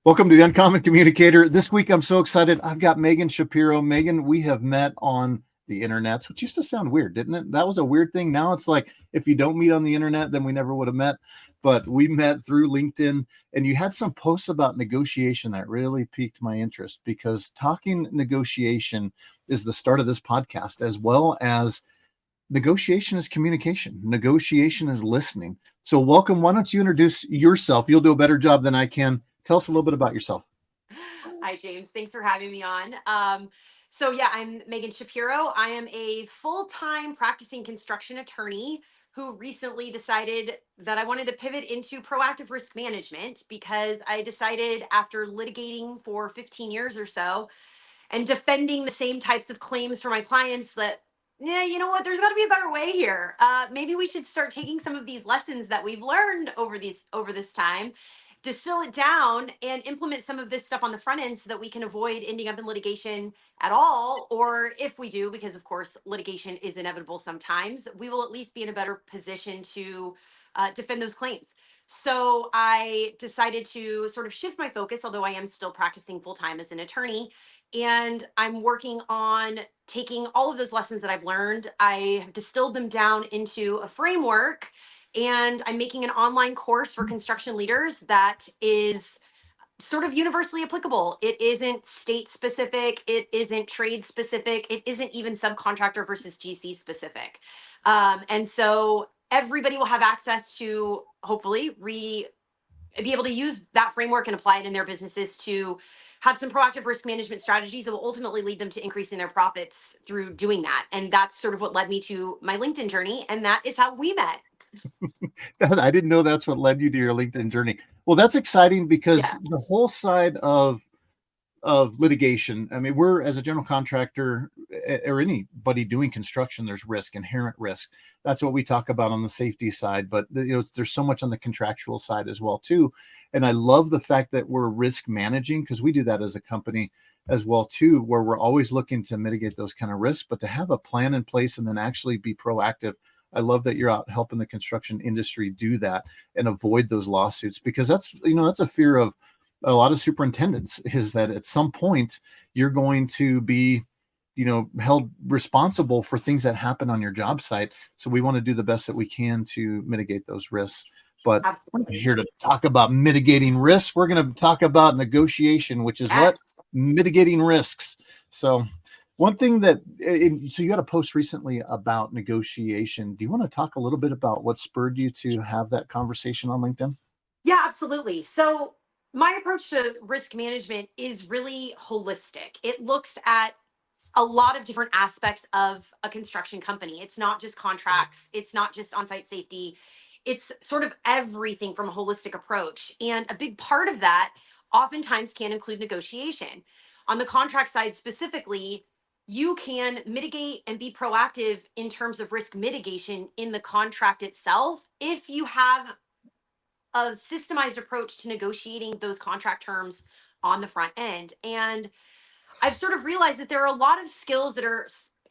Welcome to the Uncommon Communicator. This week, I'm so excited. I've got Megan Shapiro. Megan, we have met on the internets, which used to sound weird, didn't it? That was a weird thing. Now it's like, if you don't meet on the internet, then we never would have met. But we met through LinkedIn, and you had some posts about negotiation that really piqued my interest, because talking negotiation is the start of this podcast, as well as negotiation is communication. Negotiation is listening. So welcome. Why don't you introduce yourself? You'll do a better job than I can. Tell us a little bit about yourself. Hi, James. Thanks for having me on. I'm Megan Shapiro. I am a full-time practicing construction attorney who recently decided that I wanted to pivot into proactive risk management because I decided, after litigating for 15 years or so and defending the same types of claims for my clients, that, yeah, you know what, there's got to be a better way here. Maybe we should start taking some of these lessons that we've learned over this time, distill it down, and implement some of this stuff on the front end so that we can avoid ending up in litigation at all. Or if we do, because of course litigation is inevitable sometimes, we will at least be in a better position to defend those claims. So I decided to sort of shift my focus, although I am still practicing full time as an attorney. And I'm working on taking all of those lessons that I've learned. I have distilled them down into a framework, and I'm making an online course for construction leaders that is sort of universally applicable. It isn't state specific, it isn't trade specific, it isn't even subcontractor versus GC specific. And so everybody will have access to, hopefully, be able to use that framework and apply it in their businesses to have some proactive risk management strategies that will ultimately lead them to increasing their profits through doing that. And that's sort of what led me to my LinkedIn journey. And that is how we met. I didn't know that's what led you to your LinkedIn journey. Well, that's exciting, because Yeah. the whole side of litigation, I mean, we're, as a general contractor or anybody doing construction, there's risk, inherent risk. That's what we talk about on the safety side, but there's so much on the contractual side as well too. And I love the fact that we're risk managing, because we do that as a company as well too, where we're always looking to mitigate those kind of risks, but to have a plan in place and then actually be proactive. I love that you're out helping the construction industry do that and avoid those lawsuits, because that's a fear of a lot of superintendents, is that at some point you're going to be held responsible for things that happen on your job site. So we want to do the best that we can to mitigate those risks. But we're not Absolutely. here to talk about mitigating risks. We're going to talk about negotiation, which is what? Yes. Mitigating risks. So one thing so you had a post recently about negotiation. Do you want to talk a little bit about what spurred you to have that conversation on LinkedIn? Yeah, absolutely. So my approach to risk management is really holistic. It looks at a lot of different aspects of a construction company. It's not just contracts, it's not just on-site safety. It's sort of everything from a holistic approach. And a big part of that oftentimes can include negotiation. On the contract side specifically, you can mitigate and be proactive in terms of risk mitigation in the contract itself if you have a systemized approach to negotiating those contract terms on the front end. And I've sort of realized that there are a lot of skills that are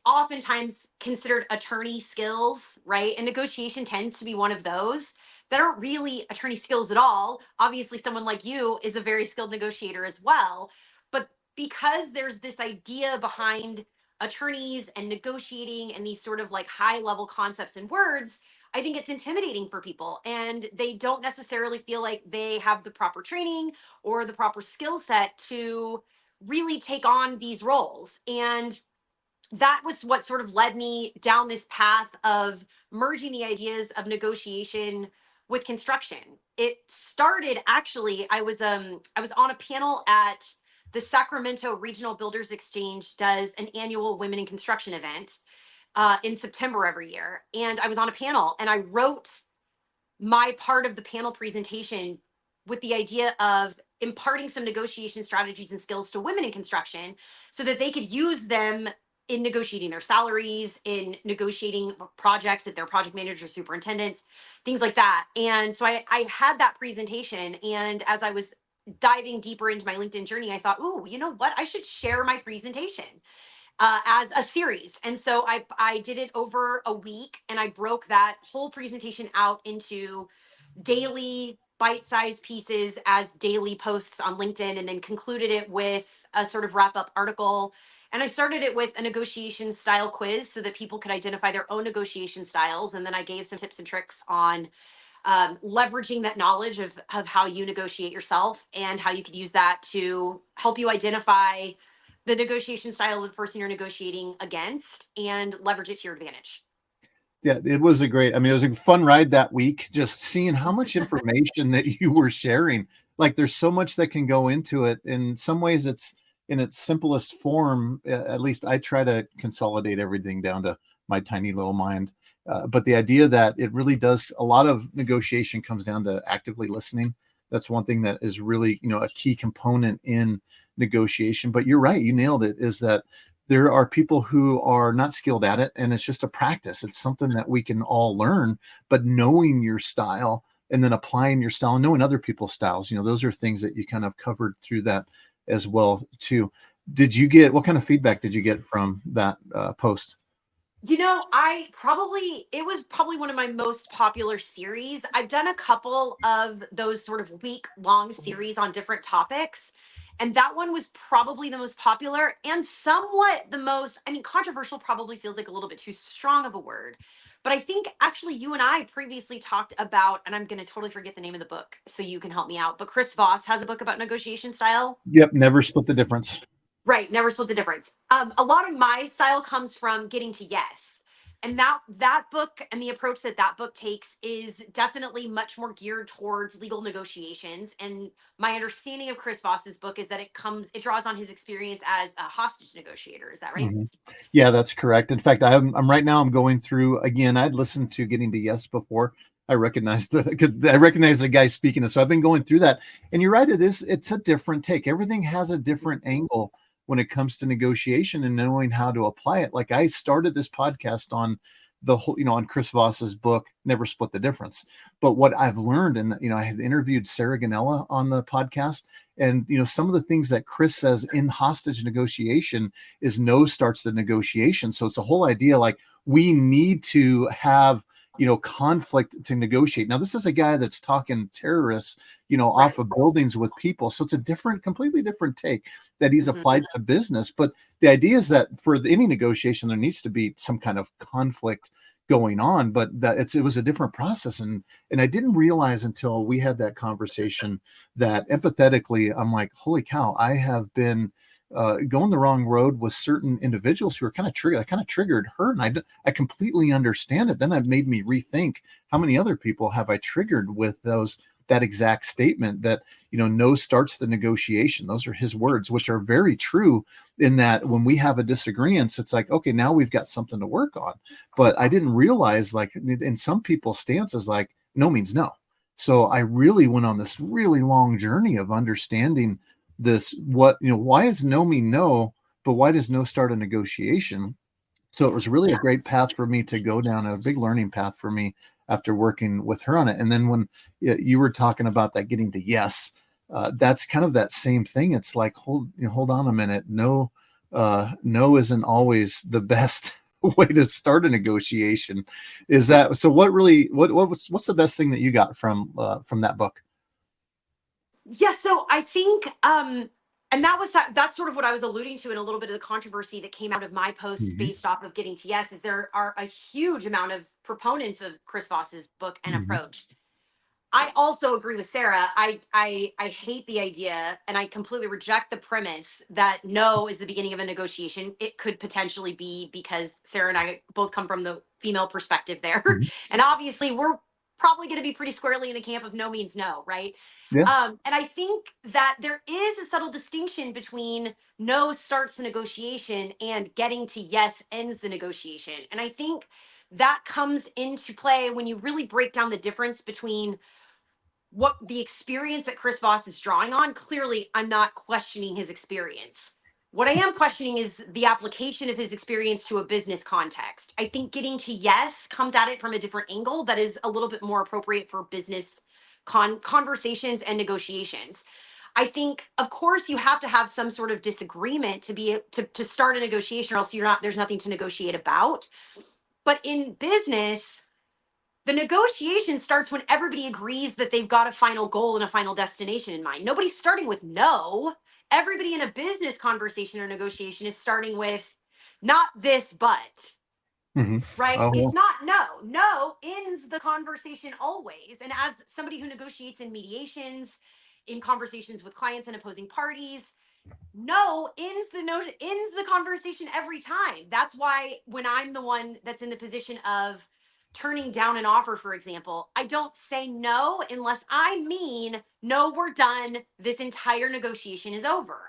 oftentimes considered attorney skills, right? And negotiation tends to be one of those that aren't really attorney skills at all. Obviously, someone like you is a very skilled negotiator as well. But because there's this idea behind attorneys and negotiating and these sort of like high level concepts and words, I think it's intimidating for people, and they don't necessarily feel like they have the proper training or the proper skill set to really take on these roles. And that was what sort of led me down this path of merging the ideas of negotiation with construction. It started, actually, I was on a panel at the Sacramento Regional Builders Exchange does an annual Women in Construction event in September every year. And I was on a panel and I wrote my part of the panel presentation with the idea of imparting some negotiation strategies and skills to women in construction so that they could use them in negotiating their salaries, in negotiating projects at their project managers, superintendents, things like that. And so I had that presentation. And as I was diving deeper into my LinkedIn journey, I thought, ooh, you know what? I should share my presentation as a series. And so I did it over a week, and I broke that whole presentation out into daily, bite-sized pieces as daily posts on LinkedIn, and then concluded it with a sort of wrap-up article. And I started it with a negotiation style quiz so that people could identify their own negotiation styles. And then I gave some tips and tricks on leveraging that knowledge of how you negotiate yourself and how you could use that to help you identify the negotiation style of the person you're negotiating against and leverage it to your advantage. Yeah, it was a great, I mean, it was a fun ride that week, just seeing how much information that you were sharing. Like there's so much that can go into it. In some ways it's in its simplest form. At least I try to consolidate everything down to my tiny little mind. But the idea that it really does, a lot of negotiation comes down to actively listening. That's one thing that is really, a key component in negotiation. But you're right, you nailed it, is that there are people who are not skilled at it, and it's just a practice. It's something that we can all learn, but knowing your style and then applying your style and knowing other people's styles, those are things that you kind of covered through that as well too. What kind of feedback did you get from that post? It was probably one of my most popular series. I've done a couple of those sort of week long series on different topics. And that one was probably the most popular and somewhat the most, I mean, controversial probably feels like a little bit too strong of a word. But I think actually you and I previously talked about, and I'm going to totally forget the name of the book, so you can help me out. But Chris Voss has a book about negotiation style. Yep, never split the difference. Right, never split the difference. A lot of my style comes from Getting to Yes, and that book and the approach that that book takes is definitely much more geared towards legal negotiations. And my understanding of Chris Voss's book is that it draws on his experience as a hostage negotiator. Is that right? Mhm. Yeah, that's correct. In fact, I'm right now, I'm going through again. I'd listened to Getting to Yes before. I recognize the guy speaking this. So I've been going through that. And you're right, it's a different take. Everything has a different angle when it comes to negotiation and knowing how to apply it. Like I started this podcast on the whole, on Chris Voss's book, Never Split the Difference. But what I've learned, and I had interviewed Sarah Ganella on the podcast, and some of the things that Chris says in hostage negotiation is no starts the negotiation. So it's a whole idea like we need to have conflict to negotiate. Now this is a guy that's talking terrorists, off of buildings with people. So it's a completely different take that he's applied to business. But the idea is that for any negotiation, there needs to be some kind of conflict going on, but that it was a different process. And I didn't realize until we had that conversation that empathetically, I'm like, holy cow, I have been going the wrong road with certain individuals who are kind of triggered. I kind of triggered her, and I completely understand it. Then it made me rethink how many other people have I triggered with that exact statement that no starts the negotiation. Those are his words, which are very true, in that when we have a disagreement, it's like, okay, now we've got something to work on. But I didn't realize, like, in some people's stances, like no means no. So I really went on this really long journey of understanding this. Why is no mean no, but why does no start a negotiation? So it was really a great path for me to go down, a big learning path for me after working with her on it. And then when you were talking about that Getting to Yes, that's kind of that same thing. It's like, hold on a minute. No, no isn't always the best way to start a negotiation. Is that so? What's the best thing that you got from that book? Yeah, so I think and that's sort of what I was alluding to in a little bit of the controversy that came out of my post Mhm. based off of Getting to Yes, is there are a huge amount of proponents of Chris Voss's book and Mhm. approach. I also agree with Sarah. I hate the idea, and I completely reject the premise that no is the beginning of a negotiation. It could potentially be, because Sarah and I both come from the female perspective there. Mhm. And obviously we're probably going to be pretty squarely in the camp of no means no, right? Yeah. And I think that there is a subtle distinction between no starts the negotiation and getting to yes ends the negotiation. And I think that comes into play when you really break down the difference between what the experience that Chris Voss is drawing on. Clearly, I'm not questioning his experience. What I am questioning is the application of his experience to a business context. I think Getting to Yes comes at it from a different angle that is a little bit more appropriate for business conversations and negotiations. I think, of course, you have to have some sort of disagreement to start a negotiation, or else there's nothing to negotiate about. But in business, The negotiation starts when everybody agrees that they've got a final goal and a final destination in mind. Nobody's starting with no. Everybody in a business conversation or negotiation is starting with not this, but, Mm-hmm. right? Oh, It's not no. No ends the conversation always. And as somebody who negotiates in mediations, in conversations with clients and opposing parties, no ends the conversation every time. That's why when I'm the one that's in the position of turning down an offer, for example, I don't say no unless I mean no, we're done, this entire negotiation is over.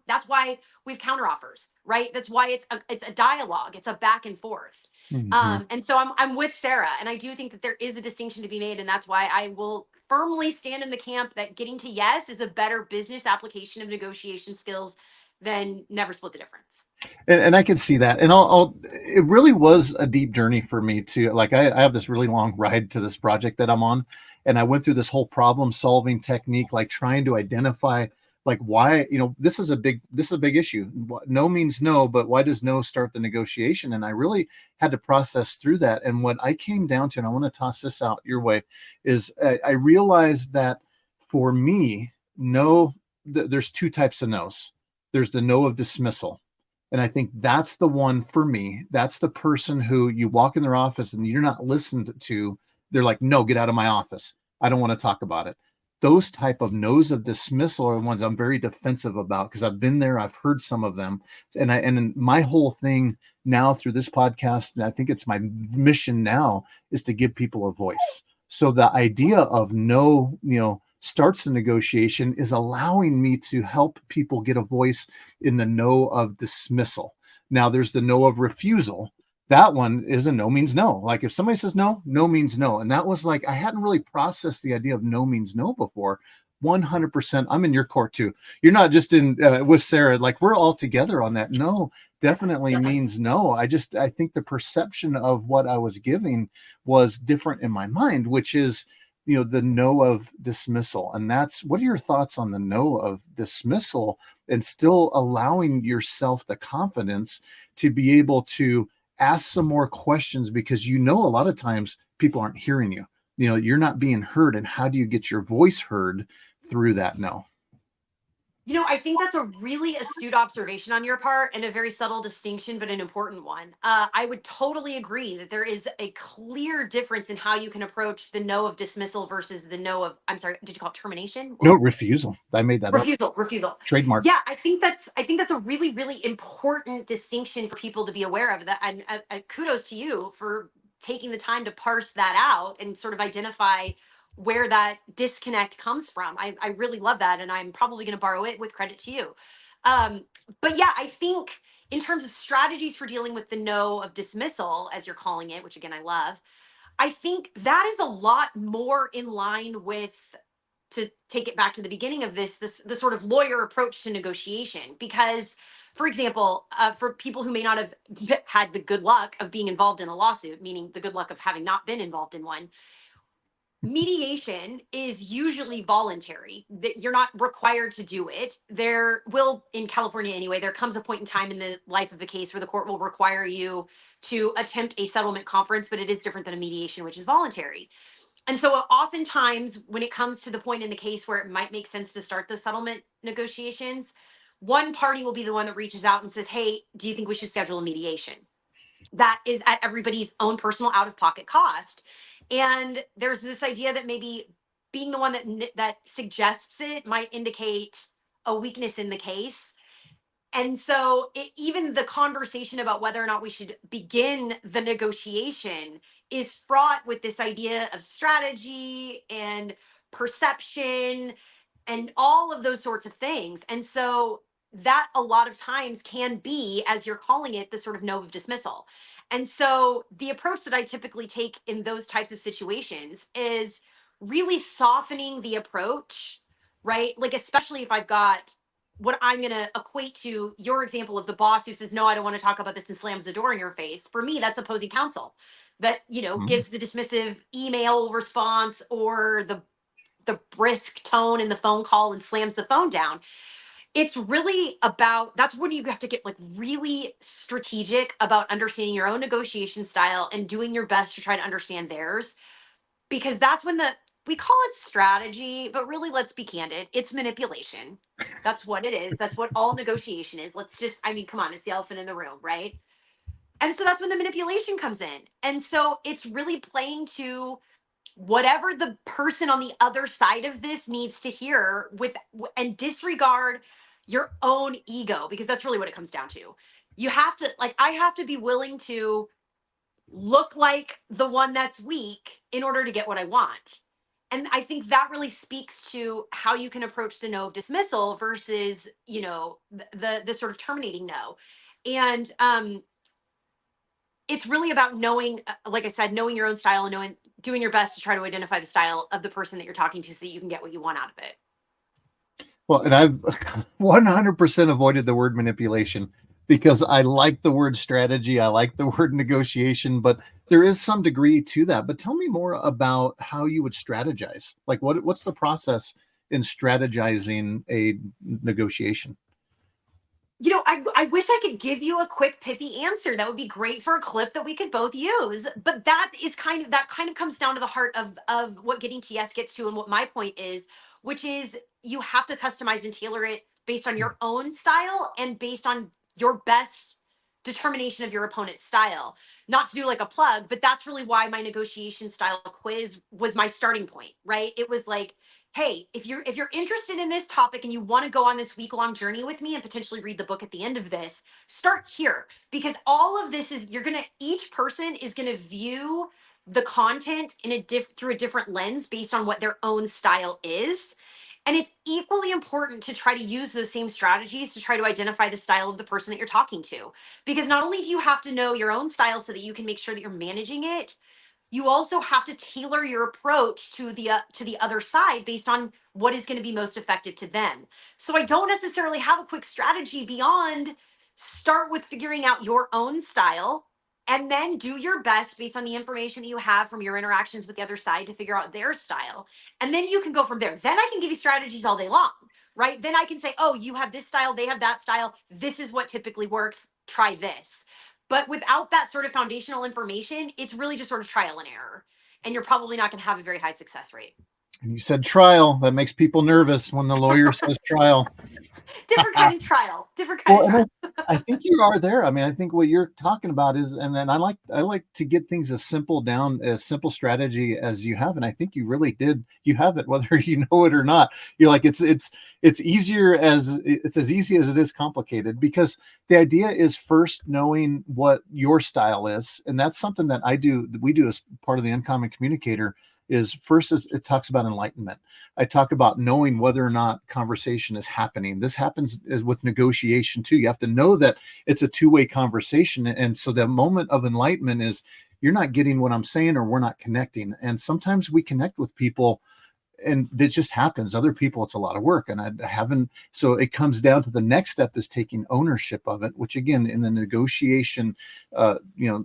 That's why we've counteroffers, right? That's why it's a dialogue, it's a back and forth. mm-hmm. And so I'm with Sarah, and I do think that there is a distinction to be made, and that's why I will firmly stand in the camp that getting to yes is a better business application of negotiation skills than never split the difference. And I can see that. And it really was a deep journey for me to like, I have this really long ride to this project that I'm on. And I went through this whole problem solving technique, like trying to identify like why, this is a big issue. No means no, but why does no start the negotiation? And I really had to process through that. And what I came down to, and I want to toss this out your way, is I realized that for me, no, there's two types of no's. There's the no of dismissal, and I think that's the one for me. That's the person who you walk in their office and you're not listened to. They're like, no, get out of my office. I don't want to talk about it. Those type of no's of dismissal are the ones I'm very defensive about because I've been there. I've heard some of them. And my whole thing now through this podcast, and I think it's my mission now, is to give people a voice. So the idea of no, starts the negotiation is allowing me to help people get a voice in the no of dismissal. Now there's the no of refusal. That one is a no means no. Like if somebody says no, no means no. And that was like, I hadn't really processed the idea of no means no before. 100%. I'm in your court too. You're not just in with Sarah. Like we're all together on that. No definitely means no. I think the perception of what I was giving was different in my mind, which is, the no of dismissal. And that's, what are your thoughts on the no of dismissal and still allowing yourself the confidence to be able to ask some more questions? Because a lot of times people aren't hearing you, you're not being heard. And how do you get your voice heard through that no? I think that's a really astute observation on your part and a very subtle distinction, but an important one. I would totally agree that there is a clear difference in how you can approach the no of dismissal versus the no of, I'm sorry, did you call it termination? No, refusal. I made that up. Refusal. Trademark. Yeah, I think that's a really, really important distinction for people to be aware of. That, and kudos to you for taking the time to parse that out and sort of identify where that disconnect comes from. I really love that, and I'm probably going to borrow it with credit to you. Um, but yeah, I think in terms of strategies for dealing with the no of dismissal, as you're calling it, which again I love, I think that is a lot more in line with, to take it back to the beginning of this the sort of lawyer approach to negotiation. Because for example, for people who may not have had the good luck of being involved in a lawsuit, meaning the good luck of having not been involved in one, mediation is usually voluntary, that you're not required to do it. There will, in California anyway, there comes a point in time in the life of the case where the court will require you to attempt a settlement conference, but it is different than a mediation, which is voluntary. And so oftentimes when it comes to the point in the case where it might make sense to start those settlement negotiations, one party will be the one that reaches out and says, hey, do you think we should schedule a mediation? That is at everybody's own personal out of pocket cost. And there's this idea that maybe being the one that suggests it might indicate a weakness in the case. And so even the conversation about whether or not we should begin the negotiation is fraught with this idea of strategy and perception and all of those sorts of things. And so that a lot of times can be, as you're calling it, the sort of no of dismissal. And so the approach that I typically take in those types of situations is really softening the approach, right? Like, especially if I've got what I'm going to equate to your example of the boss who says, no, I don't want to talk about this, and slams the door in your face. For me, that's opposing counsel that, Mhm. gives the dismissive email response or the brisk tone in the phone call and slams the phone down. it's really about, that's when you have to get like really strategic about understanding your own negotiation style and doing your best to try to understand theirs, because that's when we call it strategy, but really, let's be candid, it's manipulation. That's what it is. That's what all negotiation is. Let's just, I mean, come on, it's the elephant in the room, right? And so that's when the manipulation comes in. And so it's really playing to whatever the person on the other side of this needs to hear, with and disregard your own ego, because that's really what it comes down to. You have to, like, I have to be willing to look like the one that's weak in order to get what I want. And I think that really speaks to how you can approach the no of dismissal versus, the sort of terminating no. And it's really about knowing, like I said, knowing your own style and doing your best to try to identify the style of the person that you're talking to so that you can get what you want out of it. Well, and I've 100% avoided the word manipulation because I like the word strategy. I like the word negotiation, but there is some degree to that. But tell me more about how you would strategize. Like what's the process in strategizing a negotiation? I wish I could give you a quick pithy answer. That would be great for a clip that we could both use. But that kind of comes down to the heart of what getting to yes gets to, and what my point is, which is you have to customize and tailor it based on your own style and based on your best determination of your opponent's style. Not to do like a plug, but that's really why my negotiation style quiz was my starting point, right? It was like, hey, if you're interested in this topic and you want to go on this week-long journey with me and potentially read the book at the end of this, start here, because all of this is, each person is going to view the content through a different lens based on what their own style is. And it's equally important to try to use those same strategies to try to identify the style of the person that you're talking to, because not only do you have to know your own style so that you can make sure that you're managing it, you also have to tailor your approach to the other side based on what is going to be most effective to them. So I don't necessarily have a quick strategy beyond start with figuring out your own style and then do your best based on the information you have from your interactions with the other side to figure out their style. And then you can go from there. Then I can give you strategies all day long, right? Then I can say, oh, you have this style, they have that style. This is what typically works. Try this. But without that sort of foundational information, it's really just sort of trial and error. And you're probably not going to have a very high success rate. And you said trial. That makes people nervous when the lawyer says trial. Different kind of trial. Different kind of Well, trial. I think you are there. I mean, I think what you're talking about is, and then I like to get things as simple strategy as you have, and I think you really did. You have it, whether you know it or not. You're like it's easier as it's as easy as it is complicated, because the idea is first knowing what your style is, and that's something that we do as part of the Uncommon Communicator. Is first, is it talks about enlightenment. I talk about knowing whether or not conversation is happening. This happens with negotiation too. You have to know that it's a two-way conversation. And so the moment of enlightenment is you're not getting what I'm saying, or we're not connecting. And sometimes we connect with people and it just happens. Other people, it's a lot of work. And I haven't, so it comes down to the next step is taking ownership of it, which again, in the negotiation,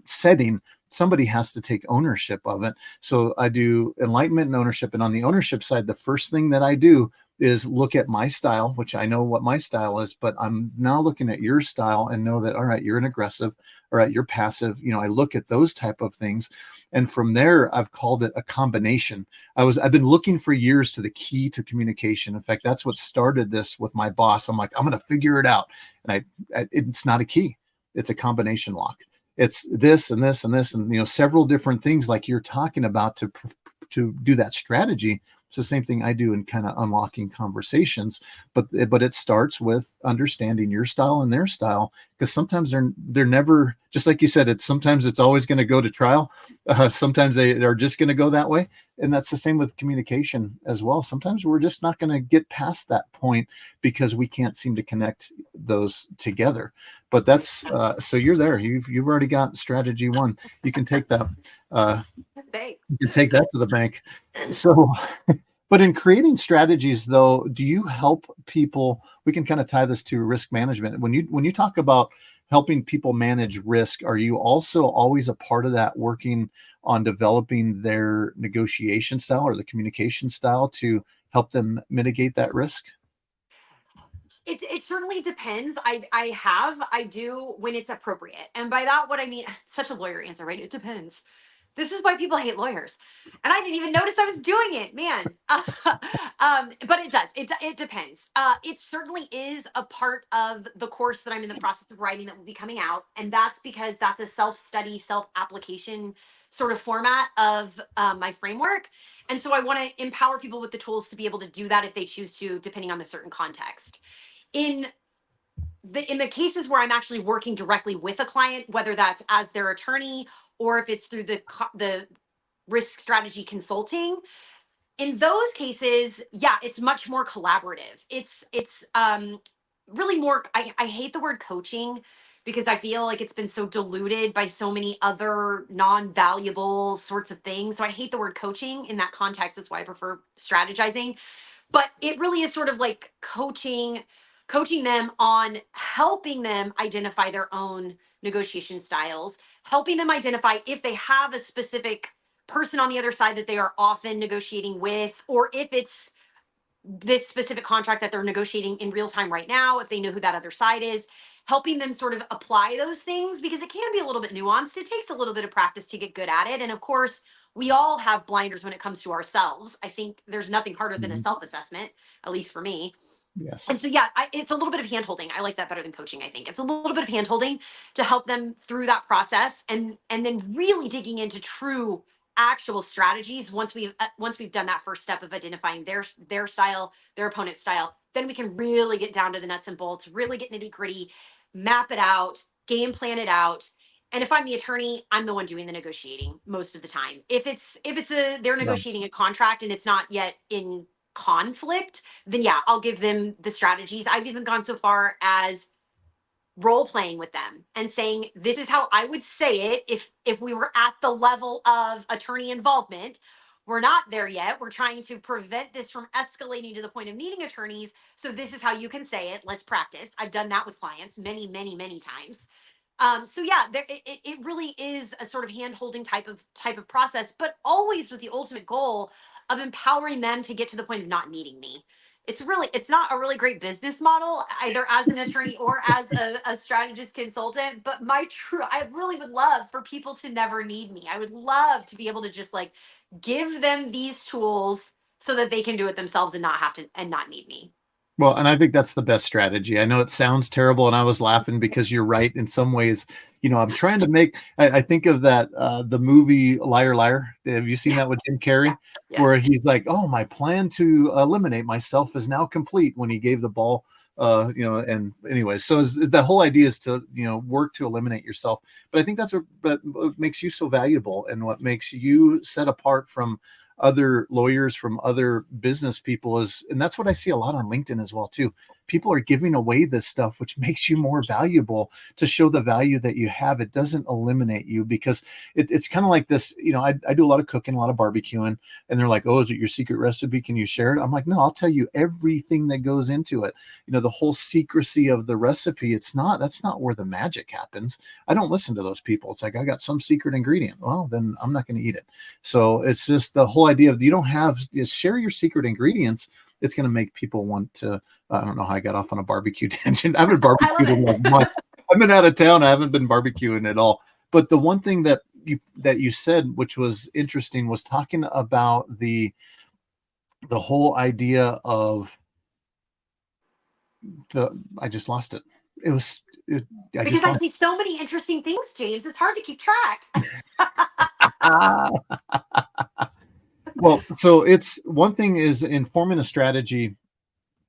setting, somebody has to take ownership of it. So I do enlightenment and ownership. And on the ownership side, the first thing that I do is look at my style, which I know what my style is, but I'm now looking at your style and know that, all right, you're an aggressive, all right, you're passive. I look at those type of things. And from there, I've called it a combination. I've been looking for years to the key to communication. In fact, that's what started this with my boss. I'm like, I'm going to figure it out. And it's not a key. It's a combination lock. It's this and this and this, and several different things like you're talking about to do that strategy. It's the same thing I do in kind of unlocking conversations, but it starts with understanding your style and their style, because sometimes they're never, just like you said, sometimes it's always going to go to trial. Sometimes they're just going to go that way, and that's the same with communication as well. Sometimes we're just not going to get past that point because we can't seem to connect those together. But that's so you're there. You've already got strategy one. You can take that. Thanks. You can take that to the bank. So, but in creating strategies, though, do you help people? We can kind of tie this to risk management. When you talk about helping people manage risk, are you also always a part of that, working on developing their negotiation style or the communication style to help them mitigate that risk? It certainly depends. I do when it's appropriate. And by that, what I mean, such a lawyer answer, right? It depends. This is why people hate lawyers. And I didn't even notice I was doing it, man. But it does. It depends. It certainly is a part of the course that I'm in the process of writing that will be coming out. And that's because that's a self-study, self-application sort of format of my framework. And so I want to empower people with the tools to be able to do that if they choose to, depending on the certain context. In the cases where I'm actually working directly with a client, whether that's as their attorney or if it's through the risk strategy consulting, in those cases, yeah, it's much more collaborative. It's really more. I hate the word coaching because I feel like it's been so diluted by so many other non-valuable sorts of things. So I hate the word coaching in that context. That's why I prefer strategizing, but it really is sort of like coaching them on helping them identify their own negotiation styles, helping them identify if they have a specific person on the other side that they are often negotiating with, or if it's this specific contract that they're negotiating in real time right now, if they know who that other side is, helping them sort of apply those things because it can be a little bit nuanced. It takes a little bit of practice to get good at it. And of course, we all have blinders when it comes to ourselves. I think there's nothing harder than a Mhm. self assessment, at least for me. Yes. And so, yeah, it's a little bit of hand holding. I like that better than coaching. I think it's a little bit of hand holding to help them through that process, and then really digging into true actual strategies once we've done that first step of identifying their style, their opponent's style. Then we can really get down to the nuts and bolts, really get nitty gritty, map it out, game plan it out. And if I'm the attorney, I'm the one doing the negotiating most of the time. If they're Yeah. negotiating a contract and it's not yet in conflict, then yeah, I'll give them the strategies. I've even gone so far as role playing with them and saying this is how I would say it if we were at the level of attorney involvement. We're not there yet. We're trying to prevent this from escalating to the point of needing attorneys. So this is how you can say it. Let's practice. I've done that with clients many, many, many times. So yeah, it really is a sort of hand holding type of process, but always with the ultimate goal of empowering them to get to the point of not needing me. It's not a really great business model either as an attorney or as a strategist consultant. But I really would love for people to never need me. I would love to be able to just like give them these tools so that they can do it themselves and not have to and not need me. Well, and I think that's the best strategy. I know it sounds terrible, and I was laughing because you're right in some ways. I'm trying to make. I think of that the movie Liar Liar. Have you seen Yeah, that with Jim Carrey, yeah, where he's like, "Oh, my plan to eliminate myself is now complete." When he gave the ball, and anyway, so the whole idea is to work to eliminate yourself. But I think that's what makes you so valuable, and what makes you set apart from other lawyers, from other business people and that's what I see a lot on LinkedIn as well too. People are giving away this stuff, which makes you more valuable to show the value that you have. It doesn't eliminate you because it's kind of like this. I do a lot of cooking, a lot of barbecuing, and they're like, "Oh, is it your secret recipe? Can you share it?" I'm like, "No, I'll tell you everything that goes into it. The whole secrecy of the recipe. That's not where the magic happens. I don't listen to those people. It's like, I got some secret ingredient. Well, then I'm not going to eat it. So it's just the whole idea of you don't have is share your secret ingredients. It's going to make people want to. I don't know how I got off on a barbecue tangent. I haven't I love barbecued in like it. months. I've been out of town. I haven't been barbecuing at all. But the one thing that you said, which was interesting, was talking about the whole idea of the. I just lost it. It was. I Because just I lost. see so many interesting things, James. It's hard to keep track. Well, so it's one thing is in forming a strategy.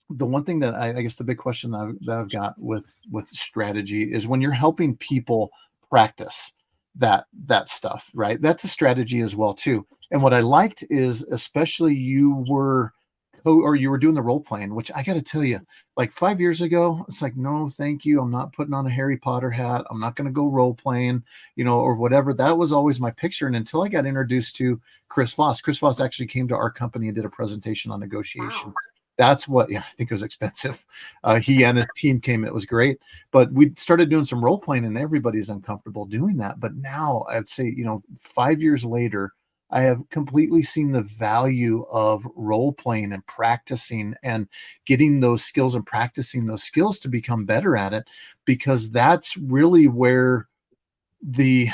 The one thing that I guess the big question that I've got with strategy is when you're helping people practice that stuff, right? That's a strategy as well too. And what I liked is especially you were doing the role playing, which I got to tell you, like 5 years ago, it's like, no, thank you. I'm not putting on a Harry Potter hat. I'm not going to go role playing, or whatever. That was always my picture. And until I got introduced to Chris Voss actually came to our company and did a presentation on negotiation. Wow. That's what, yeah, I think it was expensive. He and his team came. It was great. But we started doing some role playing and everybody's uncomfortable doing that. But now I'd say, 5 years later, I have completely seen the value of role playing and practicing and getting those skills and practicing those skills to become better at it, because that's really where the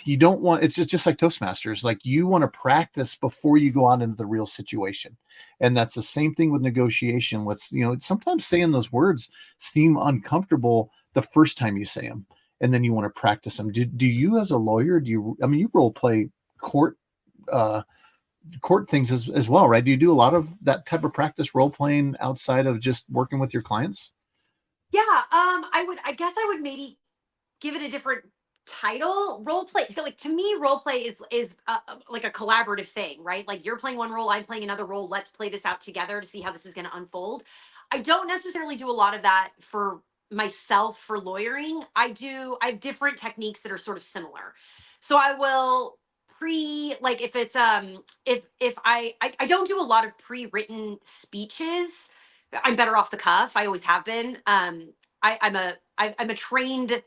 you don't want, it's just like Toastmasters, like you want to practice before you go out into the real situation. And that's the same thing with negotiation. Let's, sometimes saying those words seem uncomfortable the first time you say them, and then you want to practice them. Do you, as a lawyer, I mean, you role play court uh court things as well, right? Do you do a lot of that type of practice role playing outside of just working with your clients? Yeah, I guess I would maybe give it a different title. Role play, like, to me, role play is like a collaborative thing, right? Like, you're playing one role, I'm playing another role, let's play this out together to see how this is going to unfold. I don't necessarily do a lot of that for myself for lawyering. I have different techniques that are sort of similar. So I will like, if it's if I don't do a lot of pre-written speeches. I'm better off the cuff. I always have been. I'm a trained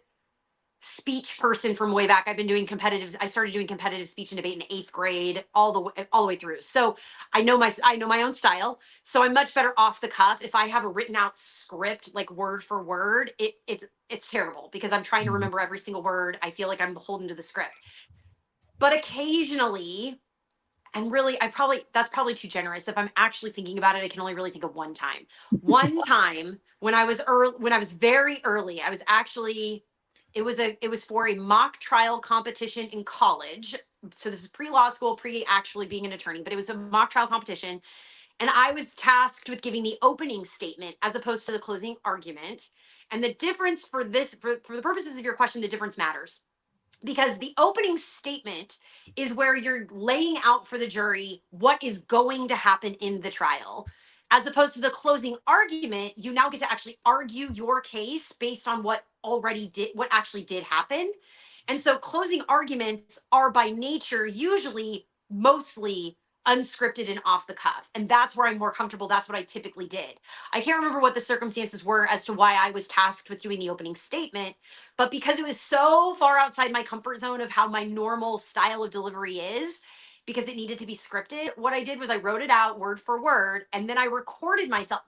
speech person from way back. I started doing competitive speech and debate in 8th grade, all the way through. So I know my own style. So I'm much better off the cuff. If I have a written out script, like word for word, it's terrible, because I'm trying to Mhm. remember every single word. I feel like I'm beholden to the script. But occasionally, and really, that's probably too generous. If I'm actually thinking about it, I can only really think of one time. One time when I was when I was very early, I was actually, it was for a mock trial competition in college. So this is pre-law school, pre actually being an attorney, but it was a mock trial competition, and I was tasked with giving the opening statement as opposed to the closing argument. And the difference for this, for the purposes of your question, the difference matters, because the opening statement is where you're laying out for the jury what is going to happen in the trial, as opposed to the closing argument. You now get to actually argue your case based on what actually did happen. And so closing arguments are by nature usually mostly unscripted and off the cuff, and that's where I'm more comfortable. That's what I typically did. I can't remember what the circumstances were as to why I was tasked with doing the opening statement, but because it was so far outside my comfort zone of how my normal style of delivery is, because it needed to be scripted, what I did was I wrote it out word for word, and then I recorded myself.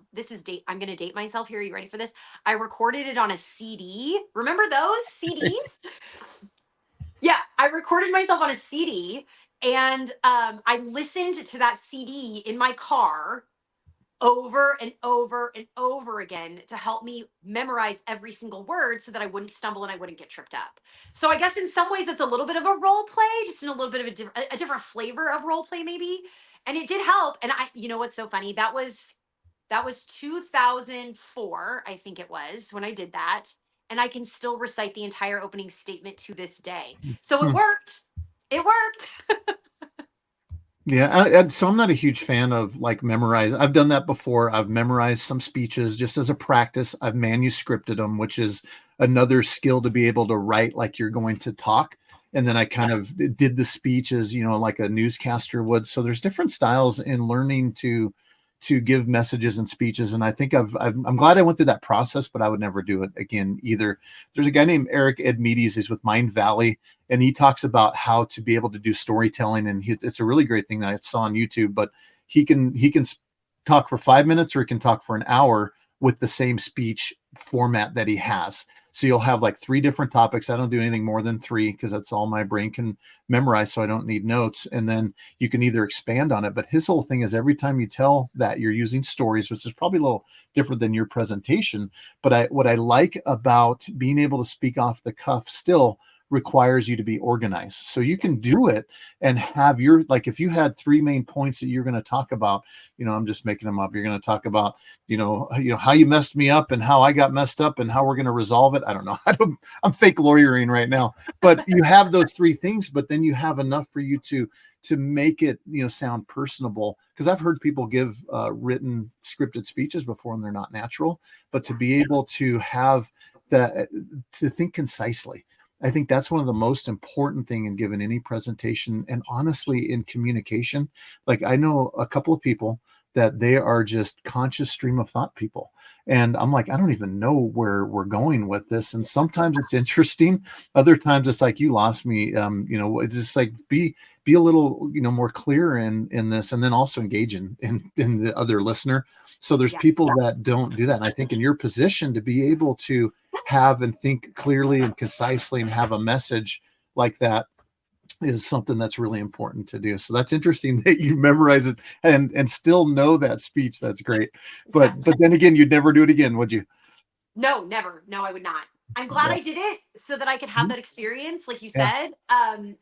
I'm going to date myself here. Are you ready for this? I recorded it on a CD. Remember those CDs? Yeah, I recorded myself on a CD, and I listened to that CD in my car over and over and over again to help me memorize every single word so that I wouldn't stumble and I wouldn't get tripped up. So I guess in some ways it's a little bit of a role play, just in a little bit of a different flavor of role play maybe. And it did help. And you know what's so funny? That was 2004, I think it was, when I did that. And I can still recite the entire opening statement to this day. So it Hmm. worked. It worked. Yeah, so I'm not a huge fan of like memorize. I've done that before. I've memorized some speeches just as a practice. I've manuscripted them, which is another skill to be able to write like you're going to talk. And then I kind of did the speeches, like a newscaster would. So there's different styles in learning to give messages and speeches. And I think I'm glad I went through that process, but I would never do it again either. There's a guy named Eric Edmedes. He's with Mind Valley, and he talks about how to be able to do storytelling. And it's a really great thing that I saw on YouTube, but he can talk for 5 minutes, or he can talk for an hour with the same speech format that he has. So you'll have like 3 different topics. I don't do anything more than 3, because that's all my brain can memorize. So I don't need notes. And then you can either expand on it. But his whole thing is every time you tell that, you're using stories, which is probably a little different than your presentation. But what I like about being able to speak off the cuff still requires you to be organized. So you can do it and have like, if you had 3 main points that you're going to talk about, I'm just making them up. You're going to talk about, how you messed me up and how I got messed up and how we're going to resolve it. I don't know. I'm fake lawyering right now, but you have those 3 things, but then you have enough for you to make it, sound personable. Because I've heard people give written scripted speeches before, and they're not natural. But to be able to have that, to think concisely, I think that's one of the most important thing in giving any presentation, and honestly in communication. Like, I know a couple of people that they are just conscious stream of thought people. And I'm like, I don't even know where we're going with this. And sometimes it's interesting. Other times it's like, you lost me. It's just like, be a little, more clear in this, and then also engage in the other listener. So there's Yeah. people that don't do that. And I think in your position to be able to have and think clearly and concisely and have a message like that is something that's really important to do. So that's interesting that you memorize it and still know that speech. That's great. But then again, you'd never do it again, would you? No, never. No, I would not. I'm glad Yeah. I did it so that I could have Mhm. that experience, like you Yeah. said.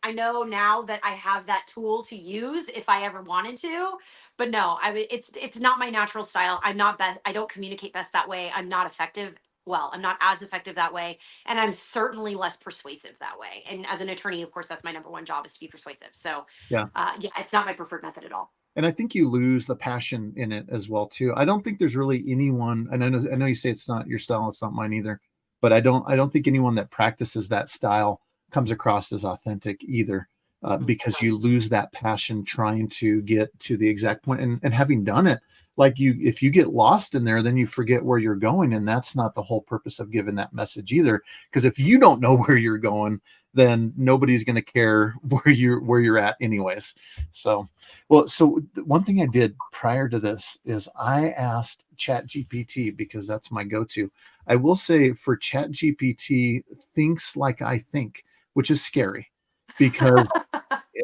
I know now that I have that tool to use if I ever wanted to. But no, it's not my natural style. I'm not best. I don't communicate best that way. I'm not effective. Well, I'm not as effective that way, and I'm certainly less persuasive that way. And as an attorney, of course, that's my number one job is to be persuasive. So, Yeah. yeah, it's not my preferred method at all. And I think you lose the passion in it as well too. I don't think there's really anyone, and I know you say it's not your style, it's not mine either, but I don't think anyone that practices that style comes across as authentic either, Mhm. because you lose that passion trying to get to the exact point. And having done it, like if you get lost in there, then you forget where you're going, and that's not the whole purpose of giving that message either. Because if you don't know where you're going, then nobody's going to care where you're at anyways. So. Well, so one thing I did prior to this is I asked ChatGPT, because that's my go-to. I will say, for ChatGPT thinks like I think, which is scary, because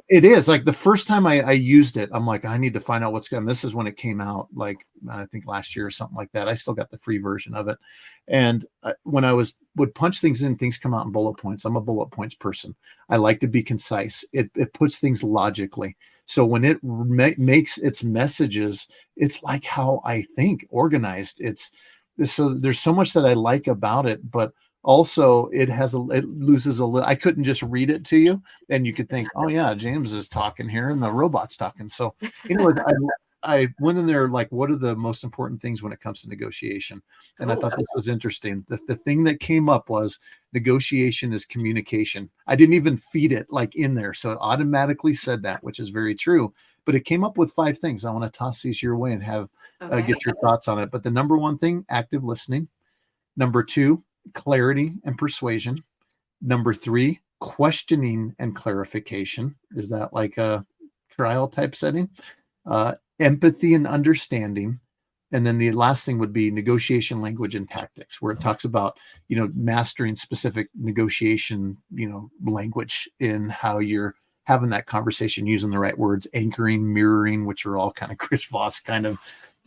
it is like the first time I used it, I'm like, I need to find out what's going on. This is when it came out, like I think last year or something like that. I still got the free version of it. And when I would punch things in, things come out in bullet points. I'm a bullet points person. I like to be concise. It puts things logically. So when it makes its messages, it's like how I think, organized. So there's so much that I like about it, but also it loses a little. I couldn't just read it to you and you could think, oh yeah, James is talking here and the robot's talking. So anyways, I went in there like, what are the most important things when it comes to negotiation? And I Ooh. thought this was interesting. The thing that came up was negotiation is communication. I didn't even feed it like in there, so it automatically said that, which is very true. But it came up with 5 things. I want to toss these your way and have Okay. get your thoughts on it. But the number one thing, active listening. Number two, clarity and persuasion. Number three, questioning and clarification. Is that like a trial type setting? Empathy and understanding. And then the last thing would be negotiation language and tactics, where it talks about, mastering specific negotiation, language in how you're having that conversation, using the right words, anchoring, mirroring, which are all kind of Chris Voss kind of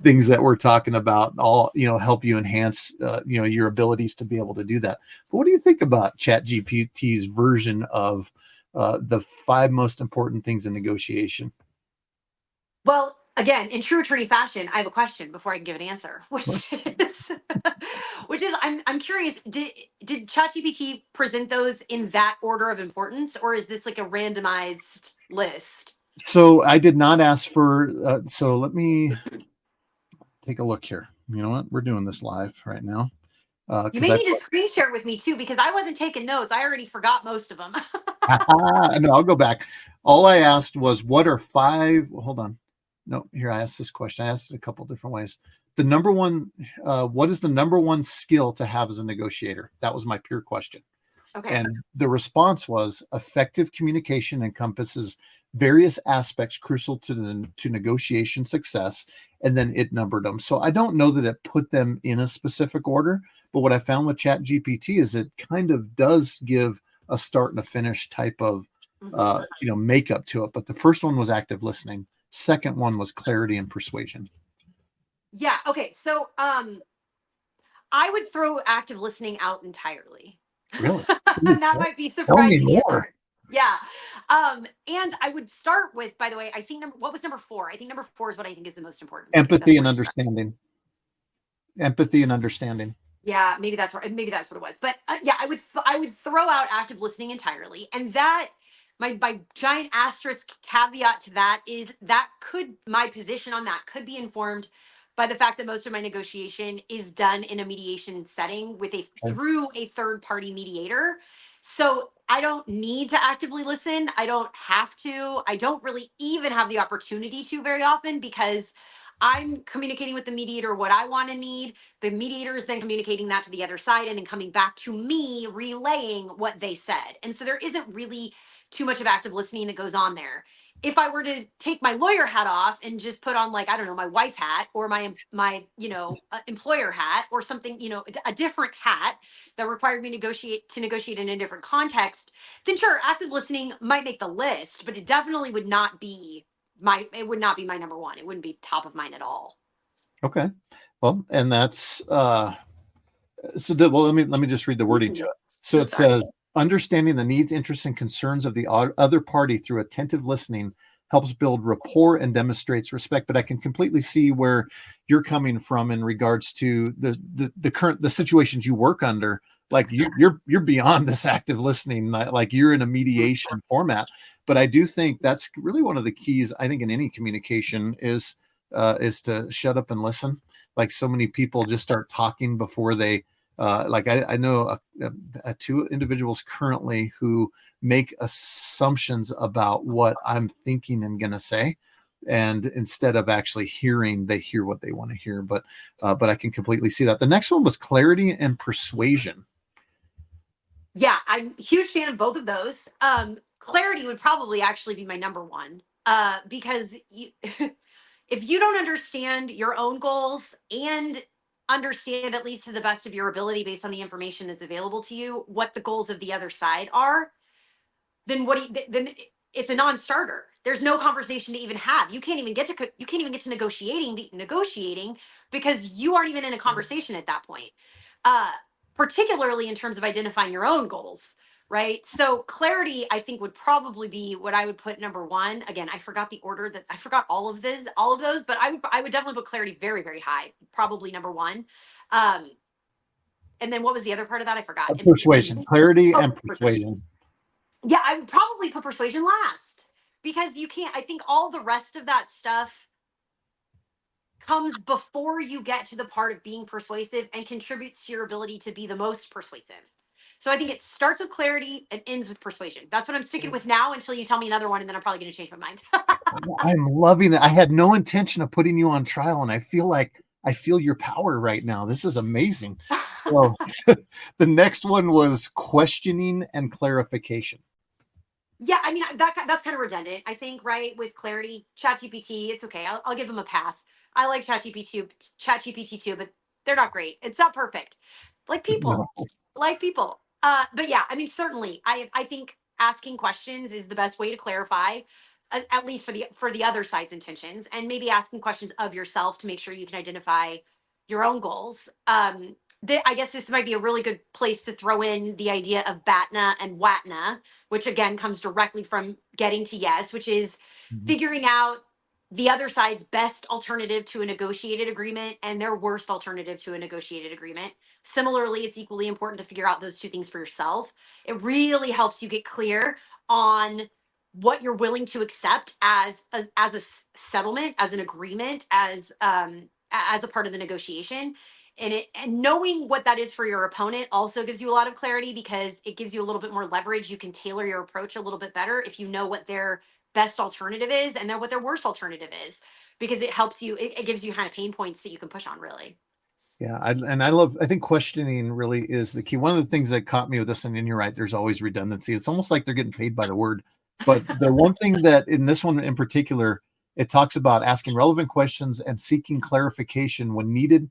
things that we're talking about, all, help you enhance, your abilities to be able to do that. So what do you think about Chat GPT's version of the 5 most important things in negotiation? Well, again, in true attorney fashion, I have a question before I can give an answer, Of course. which is I'm curious, did ChatGPT present those in that order of importance, or is this like a randomized list? So I did not ask for, so let me take a look here. You know what? We're doing this live right now. You Because may I need to screen share with me too, because I wasn't taking notes. I already forgot most of them. no, I'll go back. All I asked was, what are 5? Well, hold on. No, here, I asked this question. I asked it a couple different ways. The number one, what is the number one skill to have as a negotiator? That was my pure question. Okay. And the response was, effective communication encompasses various aspects crucial to negotiation success. And then it numbered them. So I don't know that it put them in a specific order, but what I found with Chat GPT is it kind of does give a start and a finish type of Mhm. makeup to it. But the first one was active listening. Second one was clarity and persuasion. Yeah. Okay. So, I would throw active listening out entirely. Really? Ooh, And that might be tell me surprising more. answer. Yeah. And I would start with, by the way, I think what was number 4? I think number 4 is what I think is the most important. So I think that's Empathy and where to start. understanding. Empathy and understanding. Yeah, maybe that's what it was. But yeah, I would throw out active listening entirely, and that my giant asterisk caveat to that is that could my position on that could be informed by the fact that most of my negotiation is done in a mediation setting with a Okay. through a third party mediator. So I don't need to actively listen. I don't have to. I don't really even have the opportunity to very often because I'm communicating with the mediator what I want to need. The mediator is then communicating that to the other side and then coming back to me, relaying what they said. And so there isn't really too much of active listening that goes on there. If I were to take my lawyer hat off and just put on, like, I don't know, my wife's hat or my employer hat or something, a different hat that required me to negotiate in a different context, then sure, active listening might make the list, but it definitely would not be it would not be my number one. It wouldn't be top of mind at all. Okay. Well, and that's well, let me just read the wording to it. So it says, understanding the needs, interests, and concerns of the other party through attentive listening helps build rapport and demonstrates respect. But I can completely see where you're coming from in regards to the situations you work under. Like you're beyond this active listening, like you're in a mediation format. But I do think that's really one of the keys, I think, in any communication is to shut up and listen. Like so many people just start talking before they like I know two individuals currently who make assumptions about what I'm thinking and gonna say, and instead of actually hearing, they hear what they want to hear. But I can completely see that. The next one was clarity and persuasion. Yeah, I'm a huge fan of both of those. Clarity would probably actually be my number one, because if you don't understand your own goals and understand, at least to the best of your ability based on the information that's available to you, what the goals of the other side are, then then it's a non-starter. There's no conversation to even have. You can't even get to negotiating because you aren't even in a conversation at that point. Uh, Particularly in terms of identifying your own goals, right? So clarity, I think, would probably be what I would put number one. Again, I forgot the order that I forgot all of those, but I would definitely put clarity very, very high, probably number one. And then what was the other part of that? I forgot. Persuasion, clarity, and Persuasion. persuasion. Yeah, I would probably put persuasion last because you can't. I think all the rest of that stuff comes before you get to the part of being persuasive and contributes to your ability to be the most persuasive. So I think it starts with clarity and ends with persuasion. That's what I'm sticking with now until you tell me another one, and then I'm probably going to change my mind. I'm loving that. I had no intention of putting you on trial, and I feel your power right now. This is amazing. So the next one was questioning and clarification. Yeah, I mean that's kind of redundant. I think, right, with clarity, ChatGPT, it's okay. I'll give them a pass. I like ChatGPT too, but they're not great. It's not perfect. Like people, No. like people. But yeah, I mean, certainly, I think asking questions is the best way to clarify, at least for the other side's intentions, and maybe asking questions of yourself to make sure you can identify your own goals. I guess this might be a really good place to throw in the idea of BATNA and WATNA, which again comes directly from getting to yes, which is figuring out the other side's best alternative to a negotiated agreement and their worst alternative to a negotiated agreement. Similarly, it's equally important to figure out those two things for yourself. It really helps you get clear on what you're willing to accept as a settlement, as an agreement, as a part of the negotiation. And knowing what that is for your opponent also gives you a lot of clarity because it gives you a little bit more leverage. You can tailor your approach a little bit better if you know what their best alternative is and then what their worst alternative is, because it helps you, it gives you kind of pain points that you can push on, really. Yeah, I think questioning really is the key. One of the things that caught me with this, and you're right, there's always redundancy. It's almost like they're getting paid by the word. But the one thing that in this one in particular, it talks about asking relevant questions and seeking clarification when needed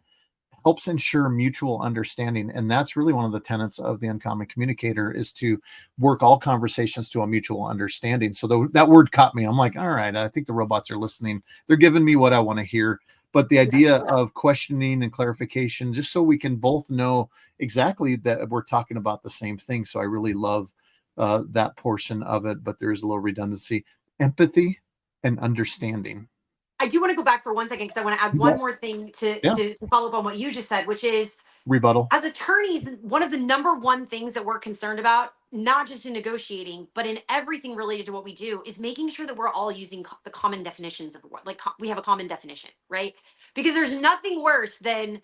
helps ensure mutual understanding. And that's really one of the tenets of the Uncommon Communicator is to work all conversations to a mutual understanding. So that word caught me. I'm like, all right, I think the robots are listening. They're giving me what I want to hear. But the idea of questioning and clarification, just so we can both know exactly that we're talking about the same thing. So I really love that portion of it, but there's a little redundancy. Empathy and understanding. I do want to go back for 1 second because I want to add one more thing to follow up on what you just said, which is rebuttal. As attorneys, one of the number one things that we're concerned about, not just in negotiating, but in everything related to what we do, is making sure that we're all using the common definitions of the word. Like we have a common definition, right? Because there's nothing worse than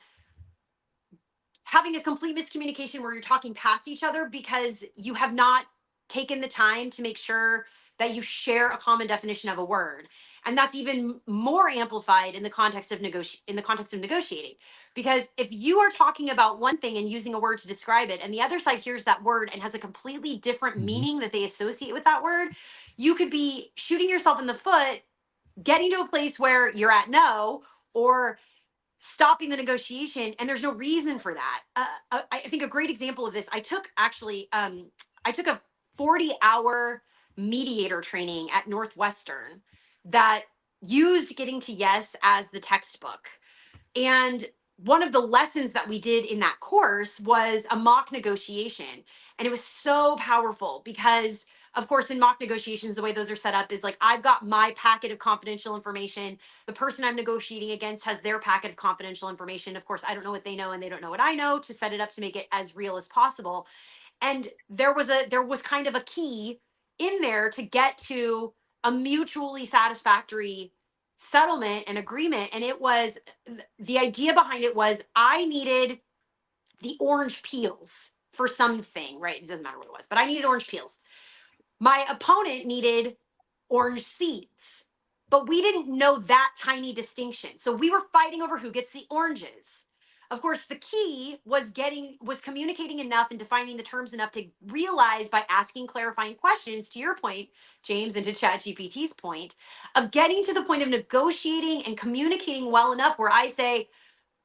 having a complete miscommunication where you're talking past each other because you have not taken the time to make sure that you share a common definition of a word. And that's even more amplified in the context of negotiating. Because if you are talking about one thing and using a word to describe it, and the other side hears that word and has a completely different Mhm. meaning that they associate with that word, you could be shooting yourself in the foot, getting to a place where you're at no, or stopping the negotiation, and there's no reason for that. I think a great example of this, I took a 40-hour mediator training at Northwestern that used getting to yes as the textbook. And one of the lessons that we did in that course was a mock negotiation. And it was so powerful because, of course, in mock negotiations, the way those are set up is like I've got my packet of confidential information. The person I'm negotiating against has their packet of confidential information. Of course, I don't know what they know and they don't know what I know, to set it up to make it as real as possible. And there was kind of a key in there to get to a mutually satisfactory settlement and agreement. And it was, the idea behind it was, I needed the orange peels for something, right? It doesn't matter what it was, but I needed orange peels. My opponent needed orange seeds, but we didn't know that tiny distinction. So we were fighting over who gets the oranges. Of course, the key was communicating enough and defining the terms enough to realize, by asking clarifying questions, to your point, James, and to ChatGPT's point, of getting to the point of negotiating and communicating well enough where I say,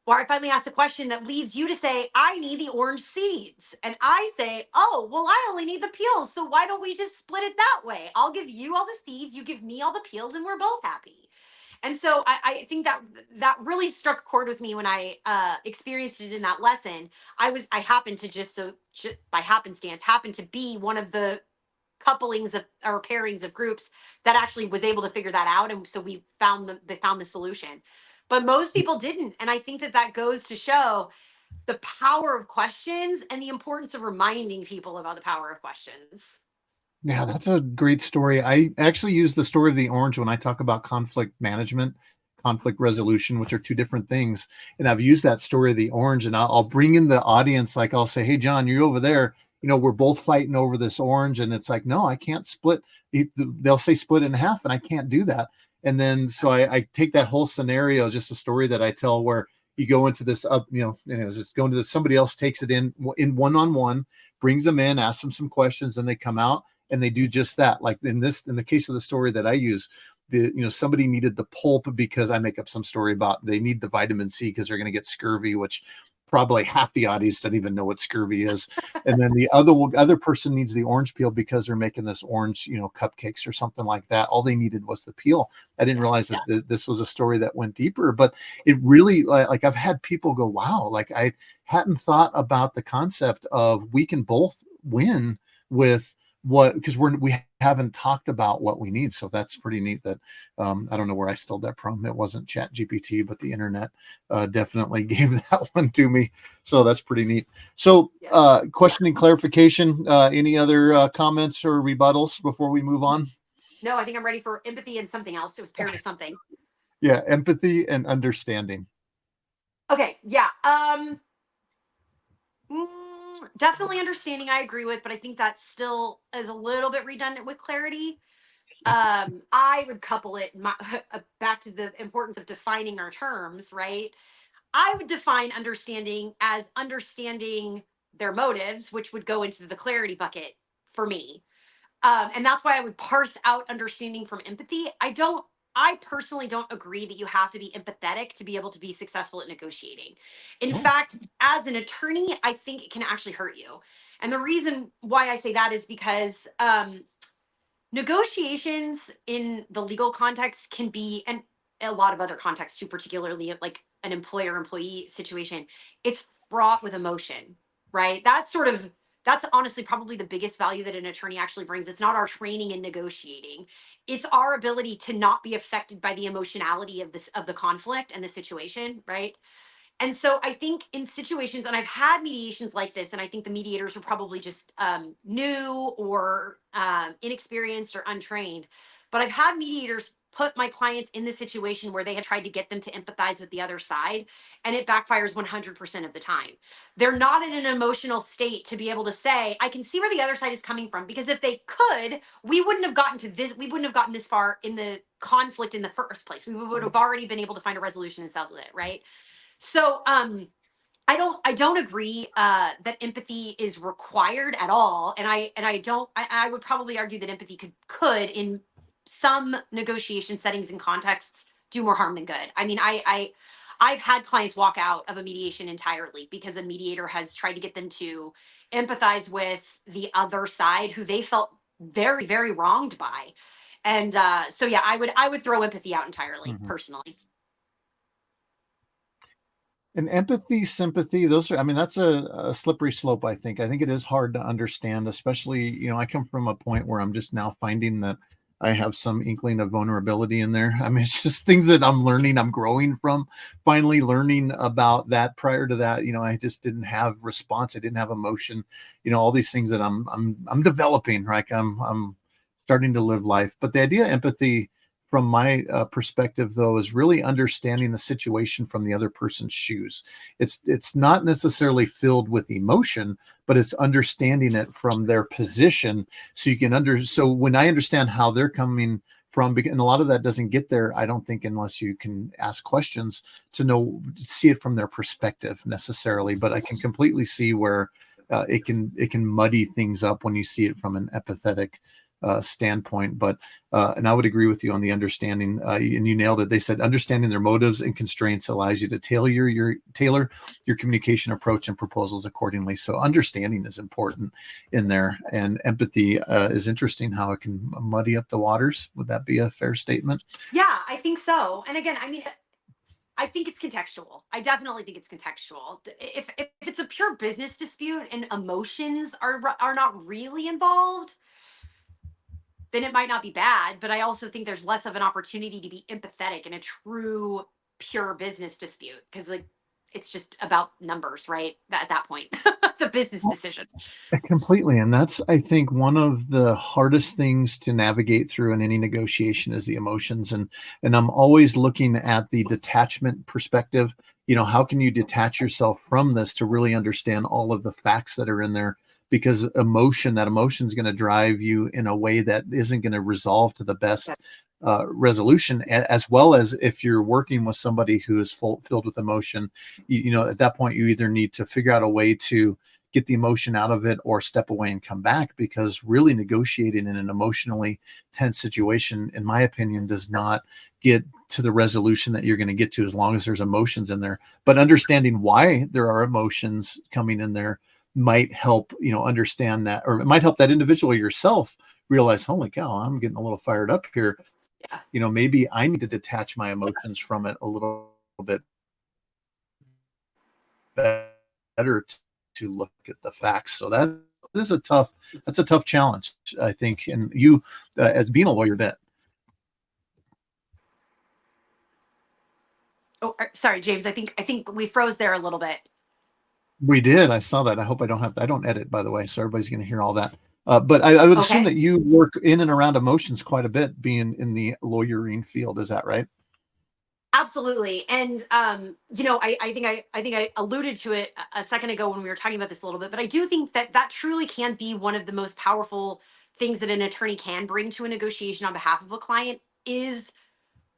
or I finally asked a question that leads you to say, I need the orange seeds. And I say, oh, well, I only need the peels. So why don't we just split it that way? I'll give you all the seeds, you give me all the peels, and we're both happy. And so I think that that really struck a chord with me when I experienced it in that lesson. I happened to just by happenstance, happened to be one of the couplings of or pairings of groups that actually was able to figure that out, and so they found the solution. But most people didn't, and I think that that goes to show the power of questions and the importance of reminding people about the power of questions. Yeah, that's a great story. I actually use the story of the orange when I talk about conflict management, conflict resolution, which are two different things. And I've used that story of the orange, and I'll bring in the audience. Like I'll say, "Hey, John, you're over there. You know, we're both fighting over this orange," and it's like, "No, I can't split." They'll say split in half, and I can't do that. And then so I take that whole scenario, just a story that I tell, where you go into this up, just going to this. Somebody else takes it in one on one, brings them in, asks them some questions, and they come out and they do just that. Like in the case of the story that I use, somebody needed the pulp because I make up some story about they need the vitamin C because they're going to get scurvy, which probably half the audience doesn't even know what scurvy is. And then the other person needs the orange peel because they're making this orange, cupcakes or something like that. All they needed was the peel. I didn't realize that this was a story that went deeper, but it really, like I've had people go, wow, like I hadn't thought about the concept of we can both win with what, because we haven't talked about what we need. So that's pretty neat. That I don't know where I stole that from. It wasn't Chat GPT, but the internet definitely gave that one to me. So that's pretty neat. So questioning, clarification, any other comments or rebuttals before we move on? No, I think I'm ready for empathy and something else. It was paired with something. Yeah, empathy and understanding. Okay, yeah. Definitely understanding, I agree with, but I think that still is a little bit redundant with clarity. I would couple it back to the importance of defining our terms, right? I would define understanding as understanding their motives, which would go into the clarity bucket for me. And that's why I would parse out understanding from empathy. I personally don't agree that you have to be empathetic to be able to be successful at negotiating. In fact, as an attorney, I think it can actually hurt you. And the reason why I say that is because negotiations in the legal context can be, and a lot of other contexts too, particularly like an employer employee situation, it's fraught with emotion, right? That's honestly probably the biggest value that an attorney actually brings. It's not our training in negotiating, it's our ability to not be affected by the emotionality of the conflict and the situation, right? And so I think in situations, and I've had mediations like this, and I think the mediators are probably just new or inexperienced or untrained, but I've had mediators put my clients in the situation where they have tried to get them to empathize with the other side, and it backfires 100% of the time. They're not in an emotional state to be able to say, I can see where the other side is coming from, because if they could, we wouldn't have gotten to this. We wouldn't have gotten this far in the conflict in the first place. We would have already been able to find a resolution and settle it, right? So, I don't agree that empathy is required at all, and I would probably argue that empathy could in some negotiation settings and contexts do more harm than good. I mean, I've had clients walk out of a mediation entirely because a mediator has tried to get them to empathize with the other side who they felt very, very wronged by. And so yeah, I would throw empathy out entirely, Mhm. personally. And empathy, sympathy, those are, I mean, that's a slippery slope, I think. I think it is hard to understand, especially, I come from a point where I'm just now finding that I have some inkling of vulnerability in there. I mean, it's just things that I'm learning, I'm growing from, finally learning about that. Prior to that, I just didn't have response, I didn't have emotion, all these things that I'm developing, right? I'm starting to live life. But the idea of empathy, from my perspective, though, is really understanding the situation from the other person's shoes. It's not necessarily filled with emotion, but it's understanding it from their position, so you can so when I understand how they're coming from, and a lot of that doesn't get there, I don't think, unless you can ask questions to see it from their perspective necessarily. But I can completely see where it can muddy things up when you see it from an empathetic standpoint. But and I would agree with you on the understanding, and you nailed it. They said understanding their motives and constraints allows you to tailor your communication approach and proposals accordingly. So understanding is important in there, and empathy is interesting how it can muddy up the waters. Would that be a fair statement? Yeah, I think so. And again, I mean, I think it's contextual. I definitely think it's contextual. If it's a pure business dispute and emotions are not really involved, then it might not be bad. But I also think there's less of an opportunity to be empathetic in a true pure business dispute, because like it's just about numbers, right? At that point, it's a business decision. Completely. And that's, I think, one of the hardest things to navigate through in any negotiation is the emotions. And I'm always looking at the detachment perspective. How can you detach yourself from this to really understand all of the facts that are in there? Because that emotion is going to drive you in a way that isn't going to resolve to the best resolution. As well as if you're working with somebody who is filled with emotion, at that point, you either need to figure out a way to get the emotion out of it or step away and come back, because really negotiating in an emotionally tense situation, in my opinion, does not get to the resolution that you're going to get to as long as there's emotions in there. But understanding why there are emotions coming in there might help, understand that, or it might help that individual yourself realize, holy cow, I'm getting a little fired up here. Yeah. Maybe I need to detach my emotions from it a little bit better to look at the facts. So that's a tough challenge, I think. And you, as being a lawyer, bet Oh, sorry, James. I think we froze there a little bit. we did. I saw that. I hope I don't edit, by the way, so everybody's going to hear all that. But I would assume Okay. that you work in and around emotions quite a bit, being in the lawyering field. Is that right? Absolutely. And I think I alluded to it a second ago when we were talking about this a little bit, but I do think that that truly can be one of the most powerful things that an attorney can bring to a negotiation on behalf of a client, is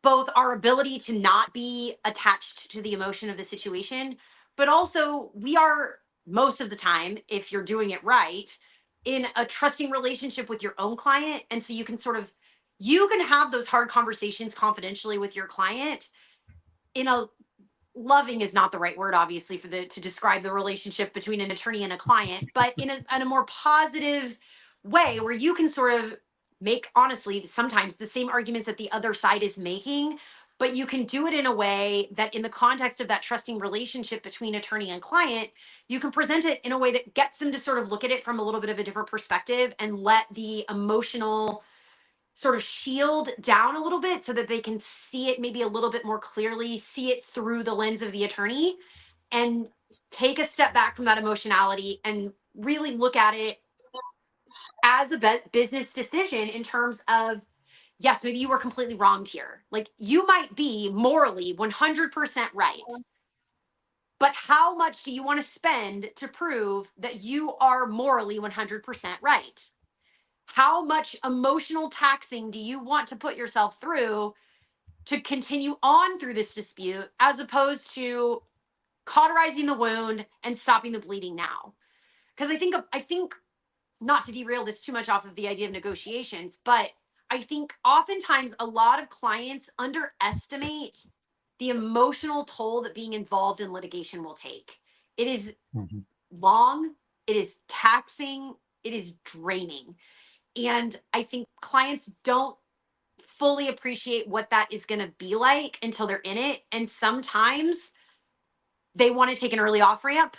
both our ability to not be attached to the emotion of the situation, but also we are, most of the time, if you're doing it right, in a trusting relationship with your own client. And so you can have those hard conversations confidentially with your client in a, loving is not the right word, obviously, for the to describe the relationship between an attorney and a client, but in a more positive way, where you can sort of make, honestly, sometimes the same arguments that the other side is making, but you can do it in a way that, in the context of that trusting relationship between attorney and client, you can present it in a way that gets them to sort of look at it from a little bit of a different perspective and let the emotional sort of shield down a little bit so that they can see it maybe a little bit more clearly, see it through the lens of the attorney, and take a step back from that emotionality and really look at it as a business decision in terms of, yes, maybe you were completely wronged here. Like, you might be morally 100% right, but how much do you want to spend to prove that you are morally 100% right? How much emotional taxing do you want to put yourself through to continue on through this dispute, as opposed to cauterizing the wound and stopping the bleeding now? Because I think not to derail this too much off of the idea of negotiations, but I think oftentimes a lot of clients underestimate the emotional toll that being involved in litigation will take. It is Mhm. long, it is taxing, it is draining. And I think clients don't fully appreciate what that is going to be like until they're in it. And sometimes they want to take an early off ramp